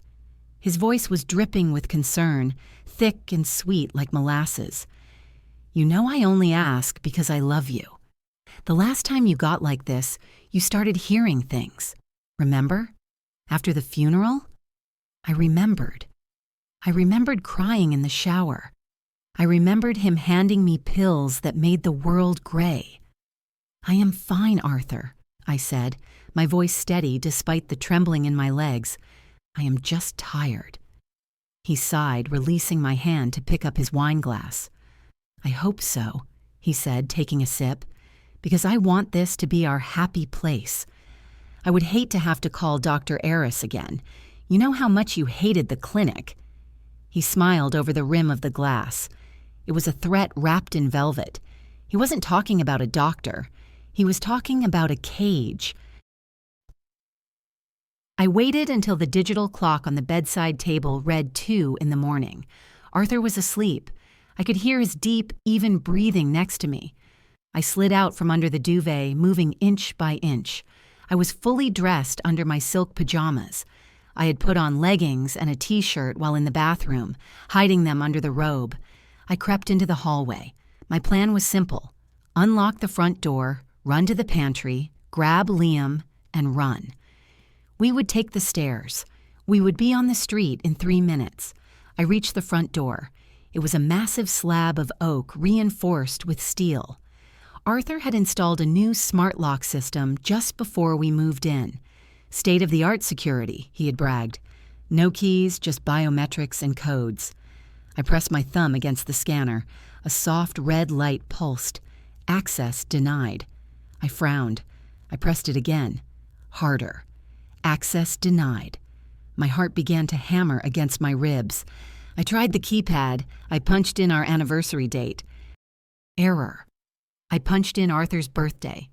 His voice was dripping with concern, thick and sweet like molasses. "You know I only ask because I love you. The last time you got like this, you started hearing things. Remember? After the funeral?" I remembered. I remembered crying in the shower. I remembered him handing me pills that made the world gray. "I am fine, Arthur," I said, my voice steady despite the trembling in my legs. "I am just tired." He sighed, releasing my hand to pick up his wine glass. "I hope so," he said, taking a sip, "because I want this to be our happy place. I would hate to have to call Dr. Eris again. You know how much you hated the clinic." He smiled over the rim of the glass. It was a threat wrapped in velvet. He wasn't talking about a doctor. He was talking about a cage. I waited until the digital clock on the bedside table read 2 in the morning. Arthur was asleep. I could hear his deep, even breathing next to me. I slid out from under the duvet, moving inch by inch. I was fully dressed under my silk pajamas. I had put on leggings and a t-shirt while in the bathroom, hiding them under the robe. I crept into the hallway. My plan was simple. Unlock the front door, run to the pantry, grab Liam, and run. We would take the stairs. We would be on the street in 3 minutes. I reached the front door. It was a massive slab of oak reinforced with steel. Arthur had installed a new smart lock system just before we moved in. State-of-the-art security, he had bragged. No keys, just biometrics and codes. I pressed my thumb against the scanner. A soft red light pulsed. Access denied. I frowned. I pressed it again. Harder. Access denied. My heart began to hammer against my ribs. I tried the keypad. I punched in our anniversary date. Error. I punched in Arthur's birthday.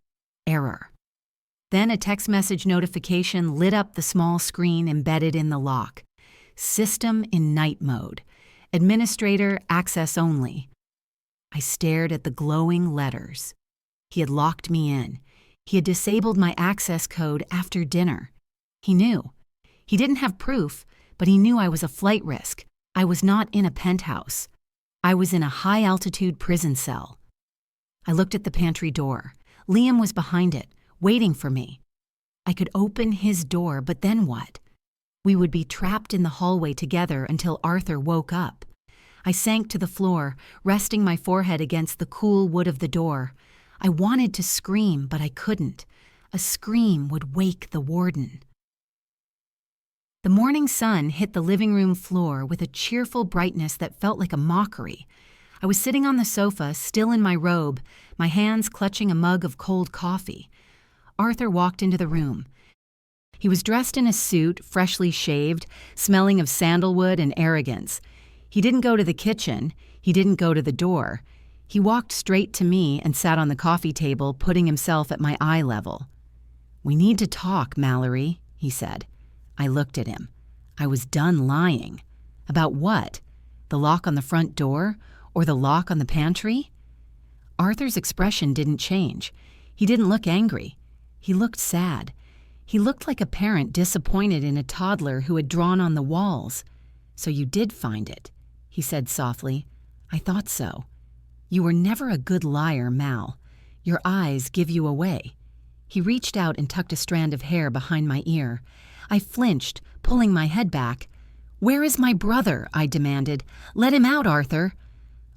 Error. Then a text message notification lit up the small screen embedded in the lock. System in night mode. Administrator access only. I stared at the glowing letters. He had locked me in. He had disabled my access code after dinner. He knew. He didn't have proof, but he knew I was a flight risk. I was not in a penthouse. I was in a high-altitude prison cell. I looked at the pantry door. Liam was behind it, waiting for me. I could open his door, but then what? We would be trapped in the hallway together until Arthur woke up. I sank to the floor, resting my forehead against the cool wood of the door. I wanted to scream, but I couldn't. A scream would wake the warden. The morning sun hit the living room floor with a cheerful brightness that felt like a mockery. I was sitting on the sofa, still in my robe, my hands clutching a mug of cold coffee. Arthur walked into the room. He was dressed in a suit, freshly shaved, smelling of sandalwood and arrogance. He didn't go to the kitchen. He didn't go to the door. He walked straight to me and sat on the coffee table, putting himself at my eye level. "We need to talk, Mallory," he said. I looked at him. I was done lying. About what? The lock on the front door? Or the lock on the pantry? Arthur's expression didn't change. He didn't look angry. He looked sad. He looked like a parent disappointed in a toddler who had drawn on the walls. "So you did find it," he said softly. "I thought so. You were never a good liar, Mal. Your eyes give you away." He reached out and tucked a strand of hair behind my ear. I flinched, pulling my head back. "Where is my brother?" I demanded. "Let him out, Arthur."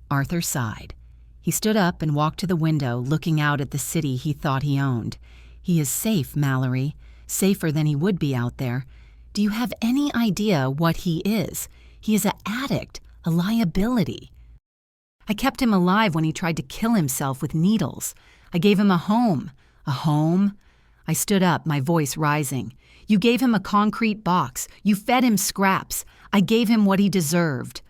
Arthur sighed. He stood up and walked to the window, looking out at the city he thought he owned. "He is safe, Mallory. Safer than he would be out there. Do you have any idea what he is? He is an addict, a liability. I kept him alive when he tried to kill himself with needles. I gave him a home. A home?" I stood up, my voice rising. "You gave him a concrete box. You fed him scraps. I gave him what he deserved."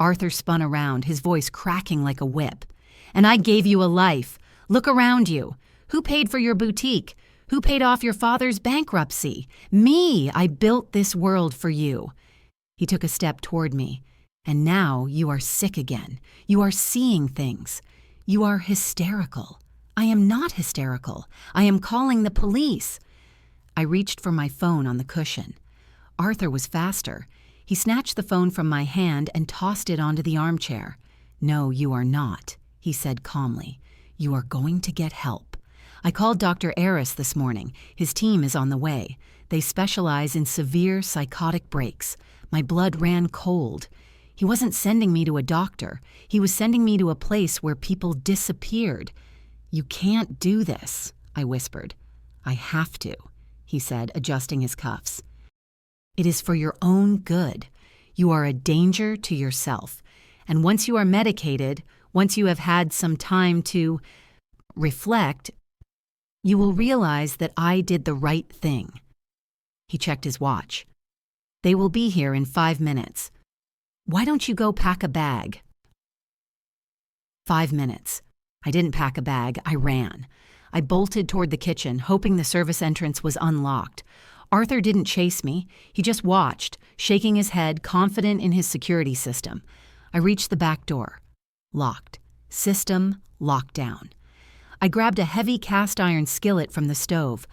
Arthur spun around, his voice cracking like a whip. "And I gave you a life. Look around you. Who paid for your boutique? Who paid off your father's bankruptcy? Me! I built this world for you." He took a step toward me. "And now you are sick again. You are seeing things. You are hysterical." "I am not hysterical. I am calling the police." I reached for my phone on the cushion. Arthur was faster. He snatched the phone from my hand and tossed it onto the armchair. "No, you are not," he said calmly. "You are going to get help. I called Dr. Aris this morning. His team is on the way. They specialize in severe psychotic breaks. My blood ran cold. He wasn't sending me to a doctor. He was sending me to a place where people disappeared. "You can't do this," I whispered. "I have to," he said, adjusting his cuffs. "It is for your own good. You are a danger to yourself. And once you are medicated, once you have had some time to reflect, you will realize that I did the right thing." He checked his watch. They will be here in 5 minutes. Why don't you go pack a bag? 5 minutes. I didn't pack a bag, I ran. I bolted toward the kitchen, hoping the service entrance was unlocked. Arthur didn't chase me. He just watched, shaking his head, confident in his security system. I reached the back door. Locked. System locked down. I grabbed a heavy cast-iron skillet from the stove.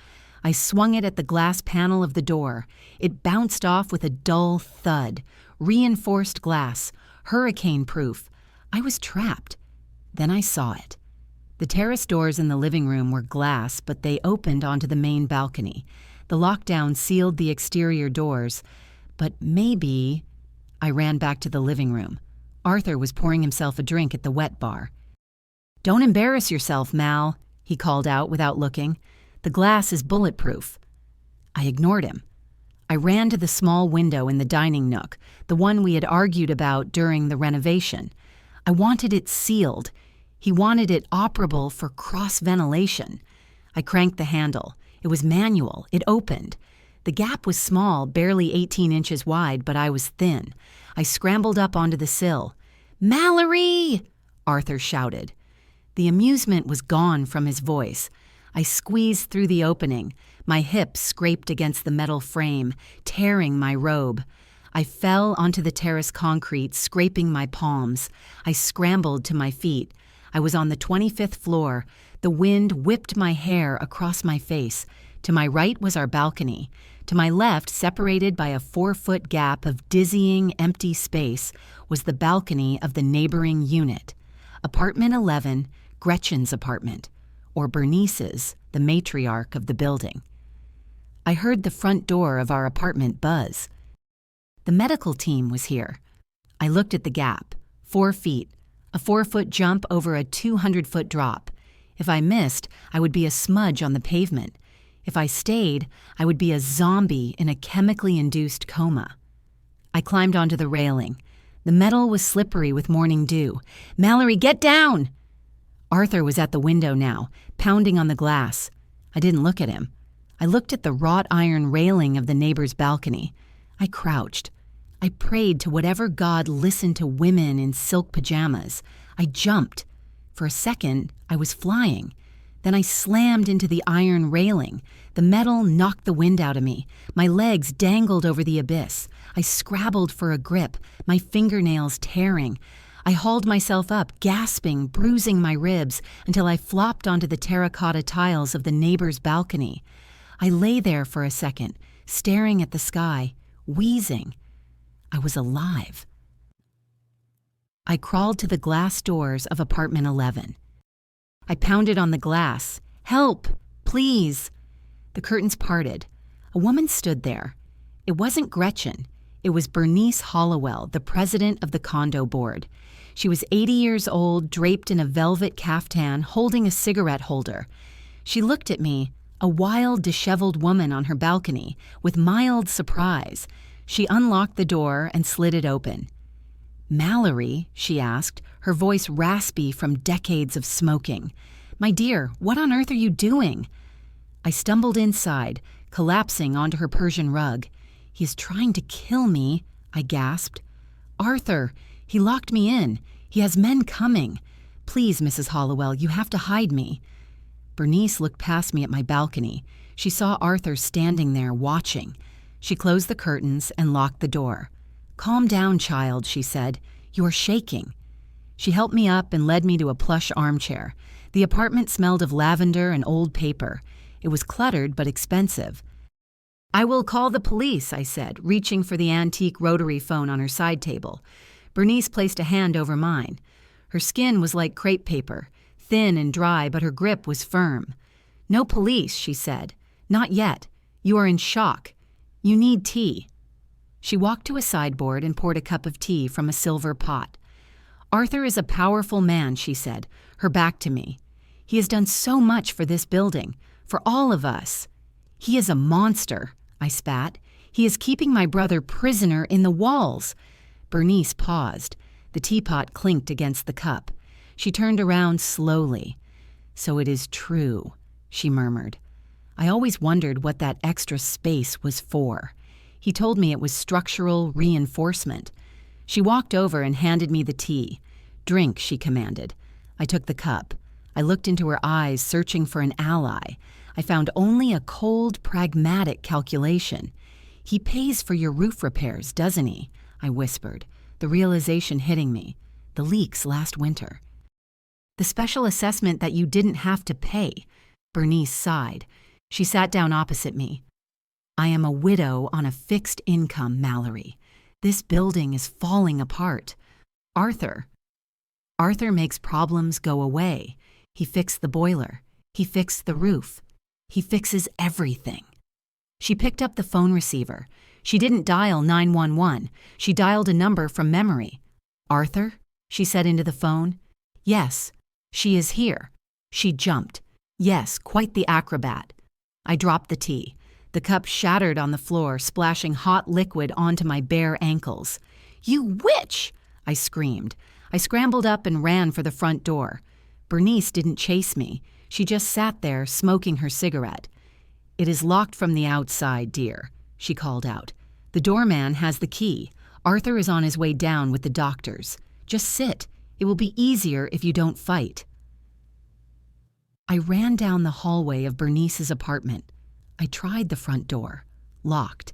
I swung it at the glass panel of the door. It bounced off with a dull thud. Reinforced glass. Hurricane-proof. I was trapped. Then I saw it. The terrace doors in the living room were glass, but they opened onto the main balcony. The lockdown sealed the exterior doors, but maybe... I ran back to the living room. Arthur was pouring himself a drink at the wet bar. "Don't embarrass yourself, Mal," he called out without looking. "The glass is bulletproof." I ignored him. I ran to the small window in the dining nook, the one we had argued about during the renovation. I wanted it sealed. He wanted it operable for cross-ventilation. I cranked the handle. It was manual. It opened. The gap was small, barely 18 inches wide, but I was thin. I scrambled up onto the sill. "Mallory!" Arthur shouted. The amusement was gone from his voice. I squeezed through the opening. My hips scraped against the metal frame, tearing my robe. I fell onto the terrace concrete, scraping my palms. I scrambled to my feet. I was on the 25th floor. The wind whipped my hair across my face. To my right was our balcony. To my left, separated by a 4-foot gap of dizzying, empty space, was the balcony of the neighboring unit. Apartment 11, Gretchen's apartment, or Bernice's, the matriarch of the building. I heard the front door of our apartment buzz. The medical team was here. I looked at the gap. 4 feet. A 4-foot jump over a 200-foot drop. If I missed, I would be a smudge on the pavement. If I stayed, I would be a zombie in a chemically induced coma. I climbed onto the railing. The metal was slippery with morning dew. "Mallory, get down!" Arthur was at the window now, pounding on the glass. I didn't look at him. I looked at the wrought iron railing of the neighbor's balcony. I crouched. I prayed to whatever god listened to women in silk pajamas. I jumped. For a second, I was flying. Then I slammed into the iron railing. The metal knocked the wind out of me. My legs dangled over the abyss. I scrabbled for a grip, my fingernails tearing. I hauled myself up, gasping, bruising my ribs, until I flopped onto the terracotta tiles of the neighbor's balcony. I lay there for a second, staring at the sky, wheezing. I was alive. I crawled to the glass doors of apartment 11. I pounded on the glass. "Help! Please!" The curtains parted. A woman stood there. It wasn't Gretchen. It was Bernice Hollowell, the president of the condo board. She was 80 years old, draped in a velvet caftan, holding a cigarette holder. She looked at me, a wild, disheveled woman on her balcony, with mild surprise. She unlocked the door and slid it open. "Mallory?" she asked, her voice raspy from decades of smoking. "My dear, what on earth are you doing?" I stumbled inside, collapsing onto her Persian rug. "He is trying to kill me," I gasped. "Arthur, he locked me in. He has men coming. Please, Mrs. Hollowell, you have to hide me." Bernice looked past me at my balcony. She saw Arthur standing there, watching. She closed the curtains and locked the door. "Calm down, child," she said. "You are shaking." She helped me up and led me to a plush armchair. The apartment smelled of lavender and old paper. It was cluttered but expensive. "I will call the police," I said, reaching for the antique rotary phone on her side table. Bernice placed a hand over mine. Her skin was like crepe paper, thin and dry, but her grip was firm. "No police," she said. "Not yet. You are in shock. You need tea." She walked to a sideboard and poured a cup of tea from a silver pot. "Arthur is a powerful man," she said, her back to me. "He has done so much for this building, for all of us. He is a monster," I spat. "He is keeping my brother prisoner in the walls." Bernice paused. The teapot clinked against the cup. She turned around slowly. "So it is true," she murmured. "I always wondered what that extra space was for. He told me it was structural reinforcement. She walked over and handed me the tea. "Drink," she commanded. I took the cup. I looked into her eyes, searching for an ally. I found only a cold, pragmatic calculation. "He pays for your roof repairs, doesn't he?" I whispered, the realization hitting me. The leaks last winter. "The special assessment that you didn't have to pay." Bernice sighed. She sat down opposite me. "I am a widow on a fixed income, Mallory. This building is falling apart. Arthur makes problems go away. He fixed the boiler. He fixed the roof. He fixes everything." She picked up the phone receiver. She didn't dial 911. She dialed a number from memory. "Arthur?" she said into the phone. "Yes, she is here." She jumped. Yes, quite the acrobat. I dropped the tea. The cup shattered on the floor, splashing hot liquid onto my bare ankles. "You witch!" I screamed. I scrambled up and ran for the front door. Bernice didn't chase me. She just sat there, smoking her cigarette. "It is locked from the outside, dear," she called out. "The doorman has the key. Arthur is on his way down with the doctors. Just sit. It will be easier if you don't fight." I ran down the hallway of Bernice's apartment. I tried the front door. Locked.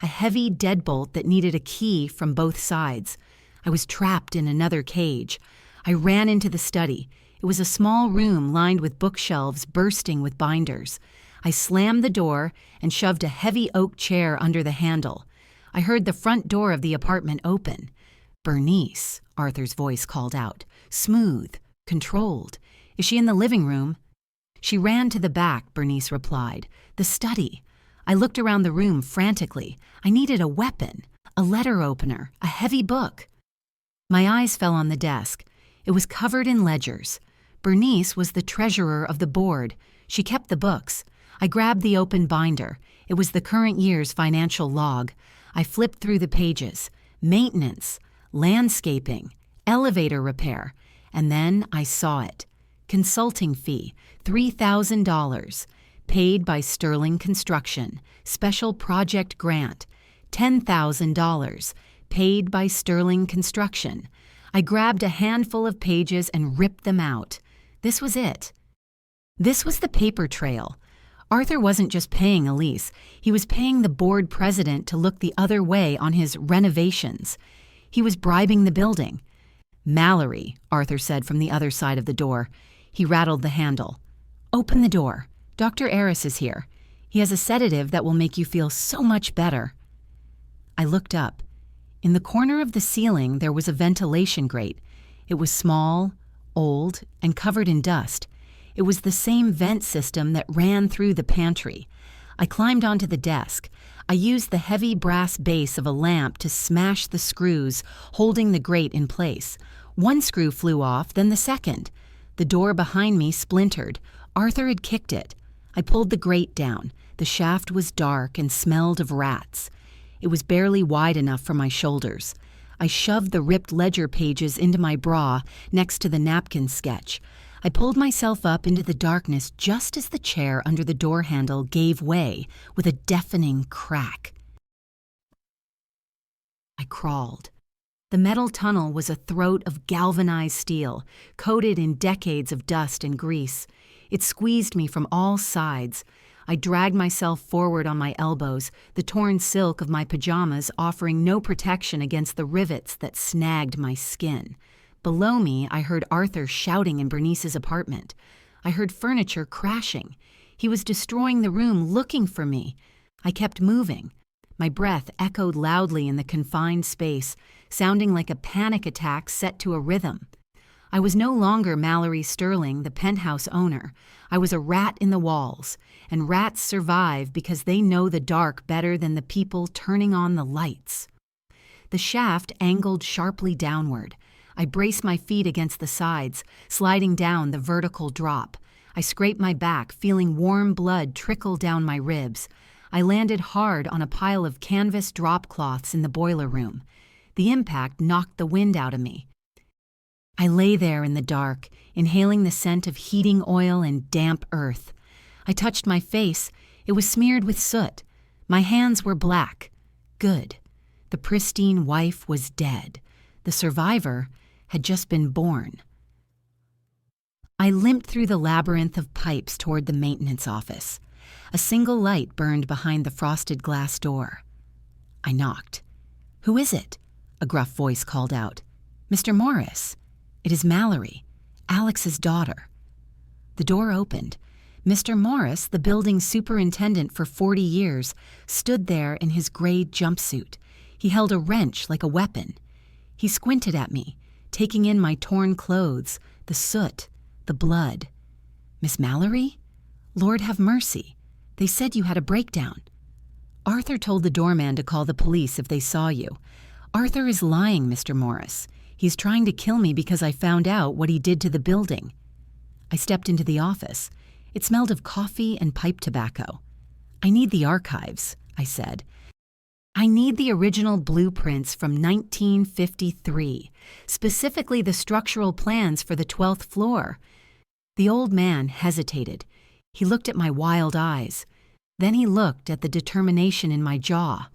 A heavy deadbolt that needed a key from both sides. I was trapped in another cage. I ran into the study. It was a small room lined with bookshelves bursting with binders. I slammed the door and shoved a heavy oak chair under the handle. I heard the front door of the apartment open. "Bernice," Arthur's voice called out. Smooth, controlled. "Is she in the living room?" "She ran to the back," Bernice replied. "The study." I looked around the room frantically. I needed a weapon, a letter opener, a heavy book. My eyes fell on the desk. It was covered in ledgers. Bernice was the treasurer of the board. She kept the books. I grabbed the open binder. It was the current year's financial log. I flipped through the pages. Maintenance, landscaping, elevator repair. And then I saw it. Consulting fee, $3,000. Paid by Sterling Construction. Special project grant, $10,000. Paid by Sterling Construction. I grabbed a handful of pages and ripped them out. This was it. This was the paper trail. Arthur wasn't just paying Elise. He was paying the board president to look the other way on his renovations. He was bribing the building. "Mallory," Arthur said from the other side of the door. He rattled the handle. "Open the door. Dr. Aris is here. He has a sedative that will make you feel so much better." I looked up. In the corner of the ceiling, there was a ventilation grate. It was small, old, and covered in dust. It was the same vent system that ran through the pantry. I climbed onto the desk. I used the heavy brass base of a lamp to smash the screws, holding the grate in place. One screw flew off, then the second. The door behind me splintered. Arthur had kicked it. I pulled the grate down. The shaft was dark and smelled of rats. It was barely wide enough for my shoulders. I shoved the ripped ledger pages into my bra next to the napkin sketch. I pulled myself up into the darkness just as the chair under the door handle gave way with a deafening crack. I crawled. The metal tunnel was a throat of galvanized steel, coated in decades of dust and grease. It squeezed me from all sides. I dragged myself forward on my elbows, the torn silk of my pajamas offering no protection against the rivets that snagged my skin. Below me, I heard Arthur shouting in Bernice's apartment. I heard furniture crashing. He was destroying the room, looking for me. I kept moving. My breath echoed loudly in the confined space, sounding like a panic attack set to a rhythm. I was no longer Mallory Sterling, the penthouse owner. I was a rat in the walls, and rats survive because they know the dark better than the people turning on the lights. The shaft angled sharply downward. I braced my feet against the sides, sliding down the vertical drop. I scraped my back, feeling warm blood trickle down my ribs. I landed hard on a pile of canvas drop cloths in the boiler room. The impact knocked the wind out of me. I lay there in the dark, inhaling the scent of heating oil and damp earth. I touched my face. It was smeared with soot. My hands were black. Good. The pristine wife was dead. The survivor had just been born. I limped through the labyrinth of pipes toward the maintenance office. A single light burned behind the frosted glass door. I knocked. "Who is it?" a gruff voice called out. "Mr. Morris. It is Mallory, Alex's daughter." The door opened. Mr. Morris, the building superintendent for 40 years, stood there in his gray jumpsuit. He held a wrench like a weapon. He squinted at me, taking in my torn clothes, the soot, the blood. "Miss Mallory? Lord have mercy. They said you had a breakdown." "Arthur told the doorman to call the police if they saw you. Arthur is lying, Mr. Morris. He's trying to kill me because I found out what he did to the building." I stepped into the office. It smelled of coffee and pipe tobacco. "I need the archives," I said. "I need the original blueprints from 1953, specifically the structural plans for the 12th floor." The old man hesitated. He looked at my wild eyes. Then he looked at the determination in my jaw.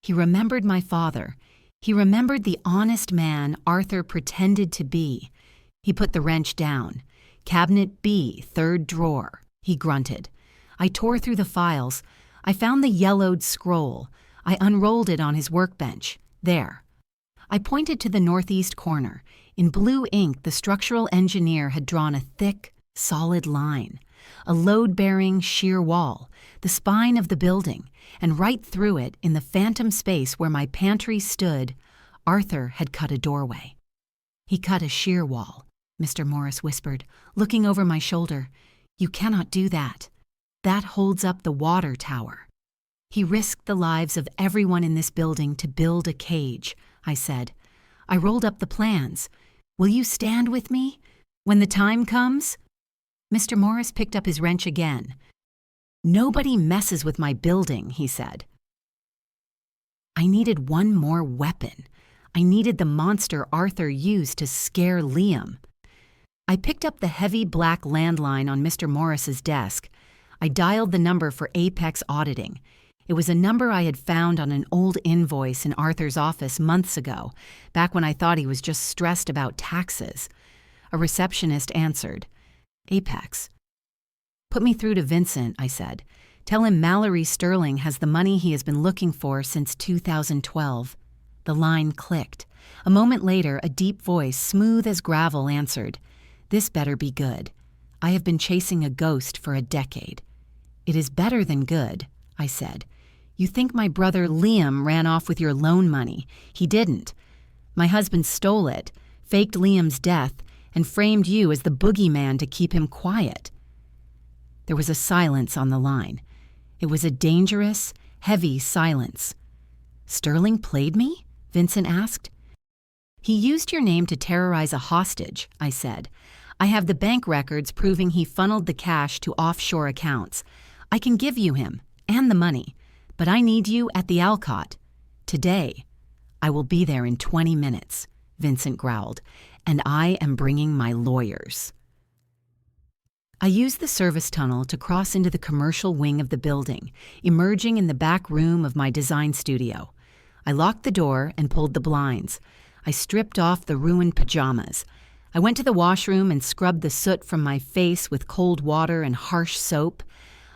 He remembered my father. He remembered the honest man Arthur pretended to be. He put the wrench down. "Cabinet B, third drawer," he grunted. I tore through the files. I found the yellowed scroll. I unrolled it on his workbench. There. I pointed to the northeast corner. In blue ink, the structural engineer had drawn a thick, solid line. A load-bearing, sheer wall, the spine of the building, and right through it, in the phantom space where my pantry stood, Arthur had cut a doorway. "He cut a sheer wall," Mr. Morris whispered, looking over my shoulder. "You cannot do that. That holds up the water tower." "He risked the lives of everyone in this building to build a cage," I said. "I rolled up the plans. Will you stand with me? When the time comes?" Mr. Morris picked up his wrench again. "Nobody messes with my building," he said. I needed one more weapon. I needed the monster Arthur used to scare Liam. I picked up the heavy black landline on Mr. Morris's desk. I dialed the number for Apex Auditing. It was a number I had found on an old invoice in Arthur's office months ago, back when I thought he was just stressed about taxes. A receptionist answered. "Apex." "Put me through to Vincent," I said. "Tell him Mallory Sterling has the money he has been looking for since 2012. The line clicked. A moment later, a deep voice, smooth as gravel, answered. "This better be good. I have been chasing a ghost for a decade." "It is better than good," I said. "You think my brother Liam ran off with your loan money. He didn't. My husband stole it, faked Liam's death, and framed you as the boogeyman to keep him quiet." There was a silence on the line. It was a dangerous, heavy silence. "Sterling played me?" Vincent asked. "He used your name to terrorize a hostage," I said. "I have the bank records proving he funneled the cash to offshore accounts. I can give you him, and the money, but I need you at the Alcott. Today. I will be there in 20 minutes, Vincent growled, "and I am bringing my lawyers." I used the service tunnel to cross into the commercial wing of the building, emerging in the back room of my design studio. I locked the door and pulled the blinds. I stripped off the ruined pajamas. I went to the washroom and scrubbed the soot from my face with cold water and harsh soap.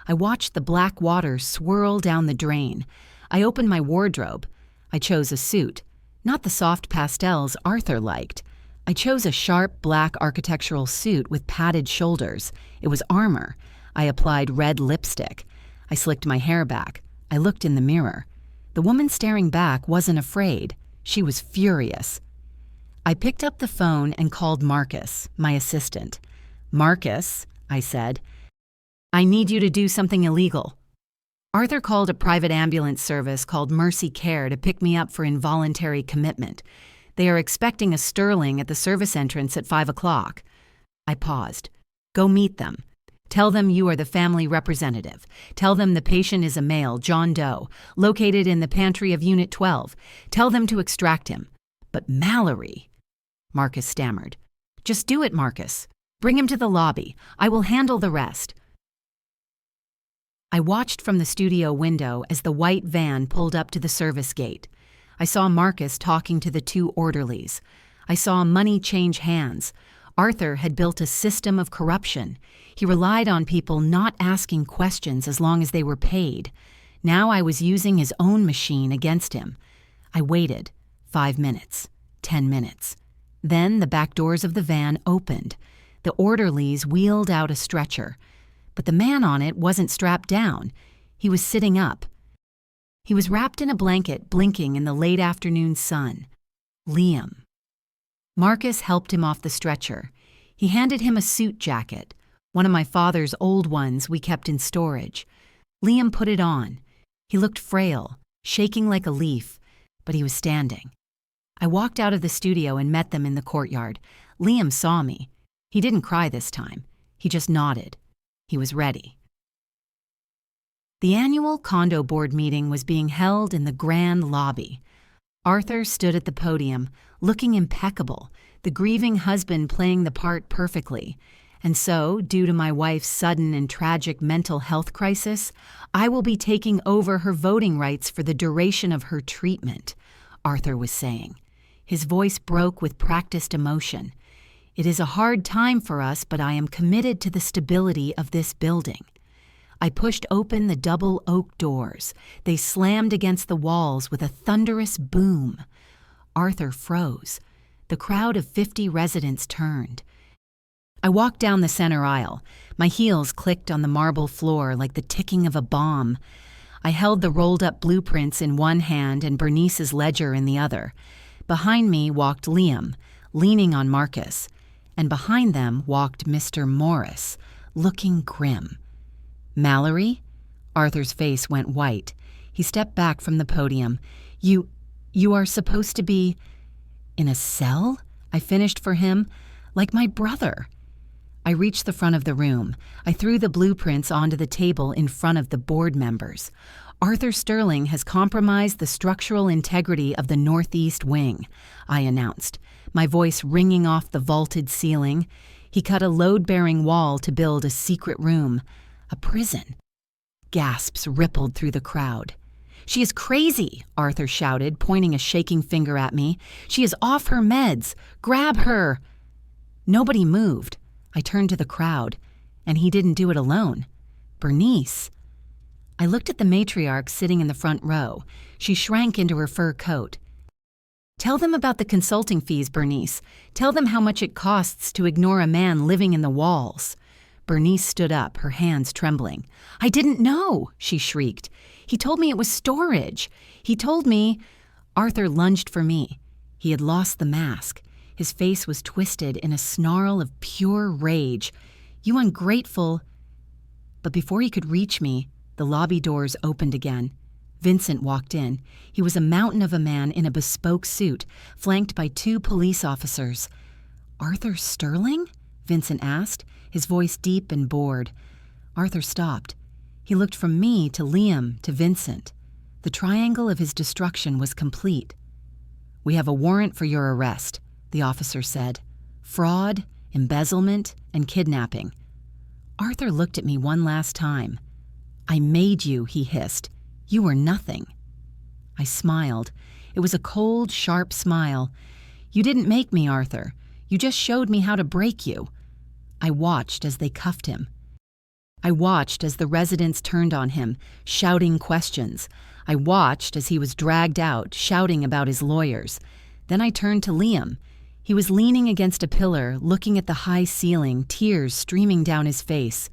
I watched the black water swirl down the drain. I opened my wardrobe. I chose a suit, not the soft pastels Arthur liked. I chose a sharp black architectural suit with padded shoulders. It was armor. I applied red lipstick. I slicked my hair back. I looked in the mirror. The woman staring back wasn't afraid. She was furious. I picked up the phone and called Marcus, my assistant. "Marcus," I said, "I need you to do something illegal." Arthur called a private ambulance service called Mercy Care to pick me up for involuntary commitment. They are expecting a Sterling at the service entrance at 5 o'clock. I paused. "Go meet them. Tell them you are the family representative. Tell them the patient is a male, John Doe, located in the pantry of Unit 12. Tell them to extract him. But Mallory," Marcus stammered. "Just do it, Marcus. Bring him to the lobby. I will handle the rest." I watched from the studio window as the white van pulled up to the service gate. I saw Marcus talking to the two orderlies. I saw money change hands. Arthur had built a system of corruption. He relied on people not asking questions as long as they were paid. Now I was using his own machine against him. I waited. 5 minutes. 10 minutes. Then the back doors of the van opened. The orderlies wheeled out a stretcher. But the man on it wasn't strapped down. He was sitting up. He was wrapped in a blanket, blinking in the late afternoon sun. Liam. Marcus helped him off the stretcher. He handed him a suit jacket, one of my father's old ones we kept in storage. Liam put it on. He looked frail, shaking like a leaf, but he was standing. I walked out of the studio and met them in the courtyard. Liam saw me. He didn't cry this time. He just nodded. He was ready. The annual condo board meeting was being held in the grand lobby. Arthur stood at the podium, looking impeccable, the grieving husband playing the part perfectly. And so, due to my wife's sudden and tragic mental health crisis, I will be taking over her voting rights for the duration of her treatment, Arthur was saying. His voice broke with practiced emotion. It is a hard time for us, but I am committed to the stability of this building. I pushed open the double oak doors. They slammed against the walls with a thunderous boom. Arthur froze. The crowd of 50 residents turned. I walked down the center aisle. My heels clicked on the marble floor like the ticking of a bomb. I held the rolled-up blueprints in one hand and Bernice's ledger in the other. Behind me walked Liam, leaning on Marcus, and behind them walked Mr. Morris, looking grim. Mallory? Arthur's face went white. He stepped back from the podium. You are supposed to be in a cell? I finished for him, like my brother. I reached the front of the room. I threw the blueprints onto the table in front of the board members. Arthur Sterling has compromised the structural integrity of the Northeast Wing, I announced, my voice ringing off the vaulted ceiling. He cut a load-bearing wall to build a secret room, a prison. Gasps rippled through the crowd. She is crazy, Arthur shouted, pointing a shaking finger at me. She is off her meds. Grab her. Nobody moved. I turned to the crowd, and he didn't do it alone. Bernice. I looked at the matriarch sitting in the front row. She shrank into her fur coat. Tell them about the consulting fees, Bernice. Tell them how much it costs to ignore a man living in the walls. Bernice stood up, her hands trembling. I didn't know, she shrieked. He told me it was storage. He told me... Arthur lunged for me. He had lost the mask. His face was twisted in a snarl of pure rage. You ungrateful... But before he could reach me, the lobby doors opened again. Vincent walked in. He was a mountain of a man in a bespoke suit, flanked by 2 police officers. Arthur Sterling? Vincent asked, his voice deep and bored. Arthur stopped. He looked from me to Liam to Vincent. The triangle of his destruction was complete. We have a warrant for your arrest, the officer said. Fraud, embezzlement, and kidnapping. Arthur looked at me one last time. I made you, he hissed. You were nothing. I smiled. It was a cold, sharp smile. You didn't make me, Arthur. You just showed me how to break you. I watched as they cuffed him. I watched as the residents turned on him, shouting questions. I watched as he was dragged out, shouting about his lawyers. Then I turned to Liam. He was leaning against a pillar, looking at the high ceiling, tears streaming down his face.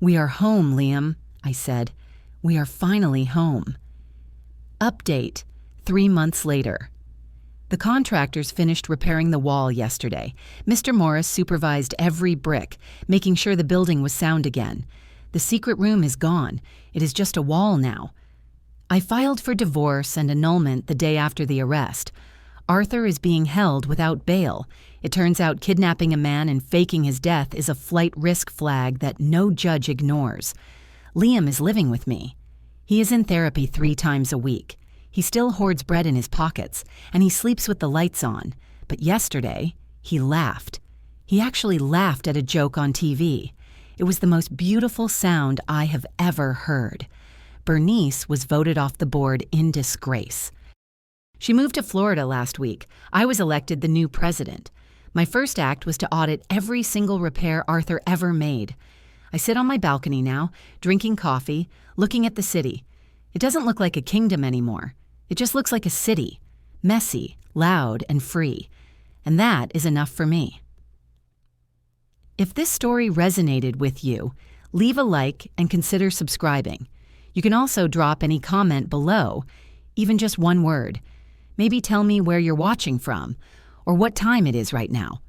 We are home, Liam, I said. We are finally home. Update, 3 months later. The contractors finished repairing the wall yesterday. Mr. Morris supervised every brick, making sure the building was sound again. The secret room is gone. It is just a wall now. I filed for divorce and annulment the day after the arrest. Arthur is being held without bail. It turns out kidnapping a man and faking his death is a flight risk flag that no judge ignores. Liam is living with me. He is in therapy 3 times a week. He still hoards bread in his pockets, and he sleeps with the lights on. But yesterday, he laughed. He actually laughed at a joke on TV. It was the most beautiful sound I have ever heard. Bernice was voted off the board in disgrace. She moved to Florida last week. I was elected the new president. My first act was to audit every single repair Arthur ever made. I sit on my balcony now, drinking coffee, looking at the city. It doesn't look like a kingdom anymore. It just looks like a city, messy, loud, and free. And that is enough for me. If this story resonated with you, leave a like and consider subscribing. You can also drop any comment below, even just one word. Maybe tell me where you're watching from, or what time it is right now.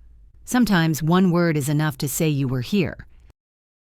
Sometimes one word is enough to say you were here.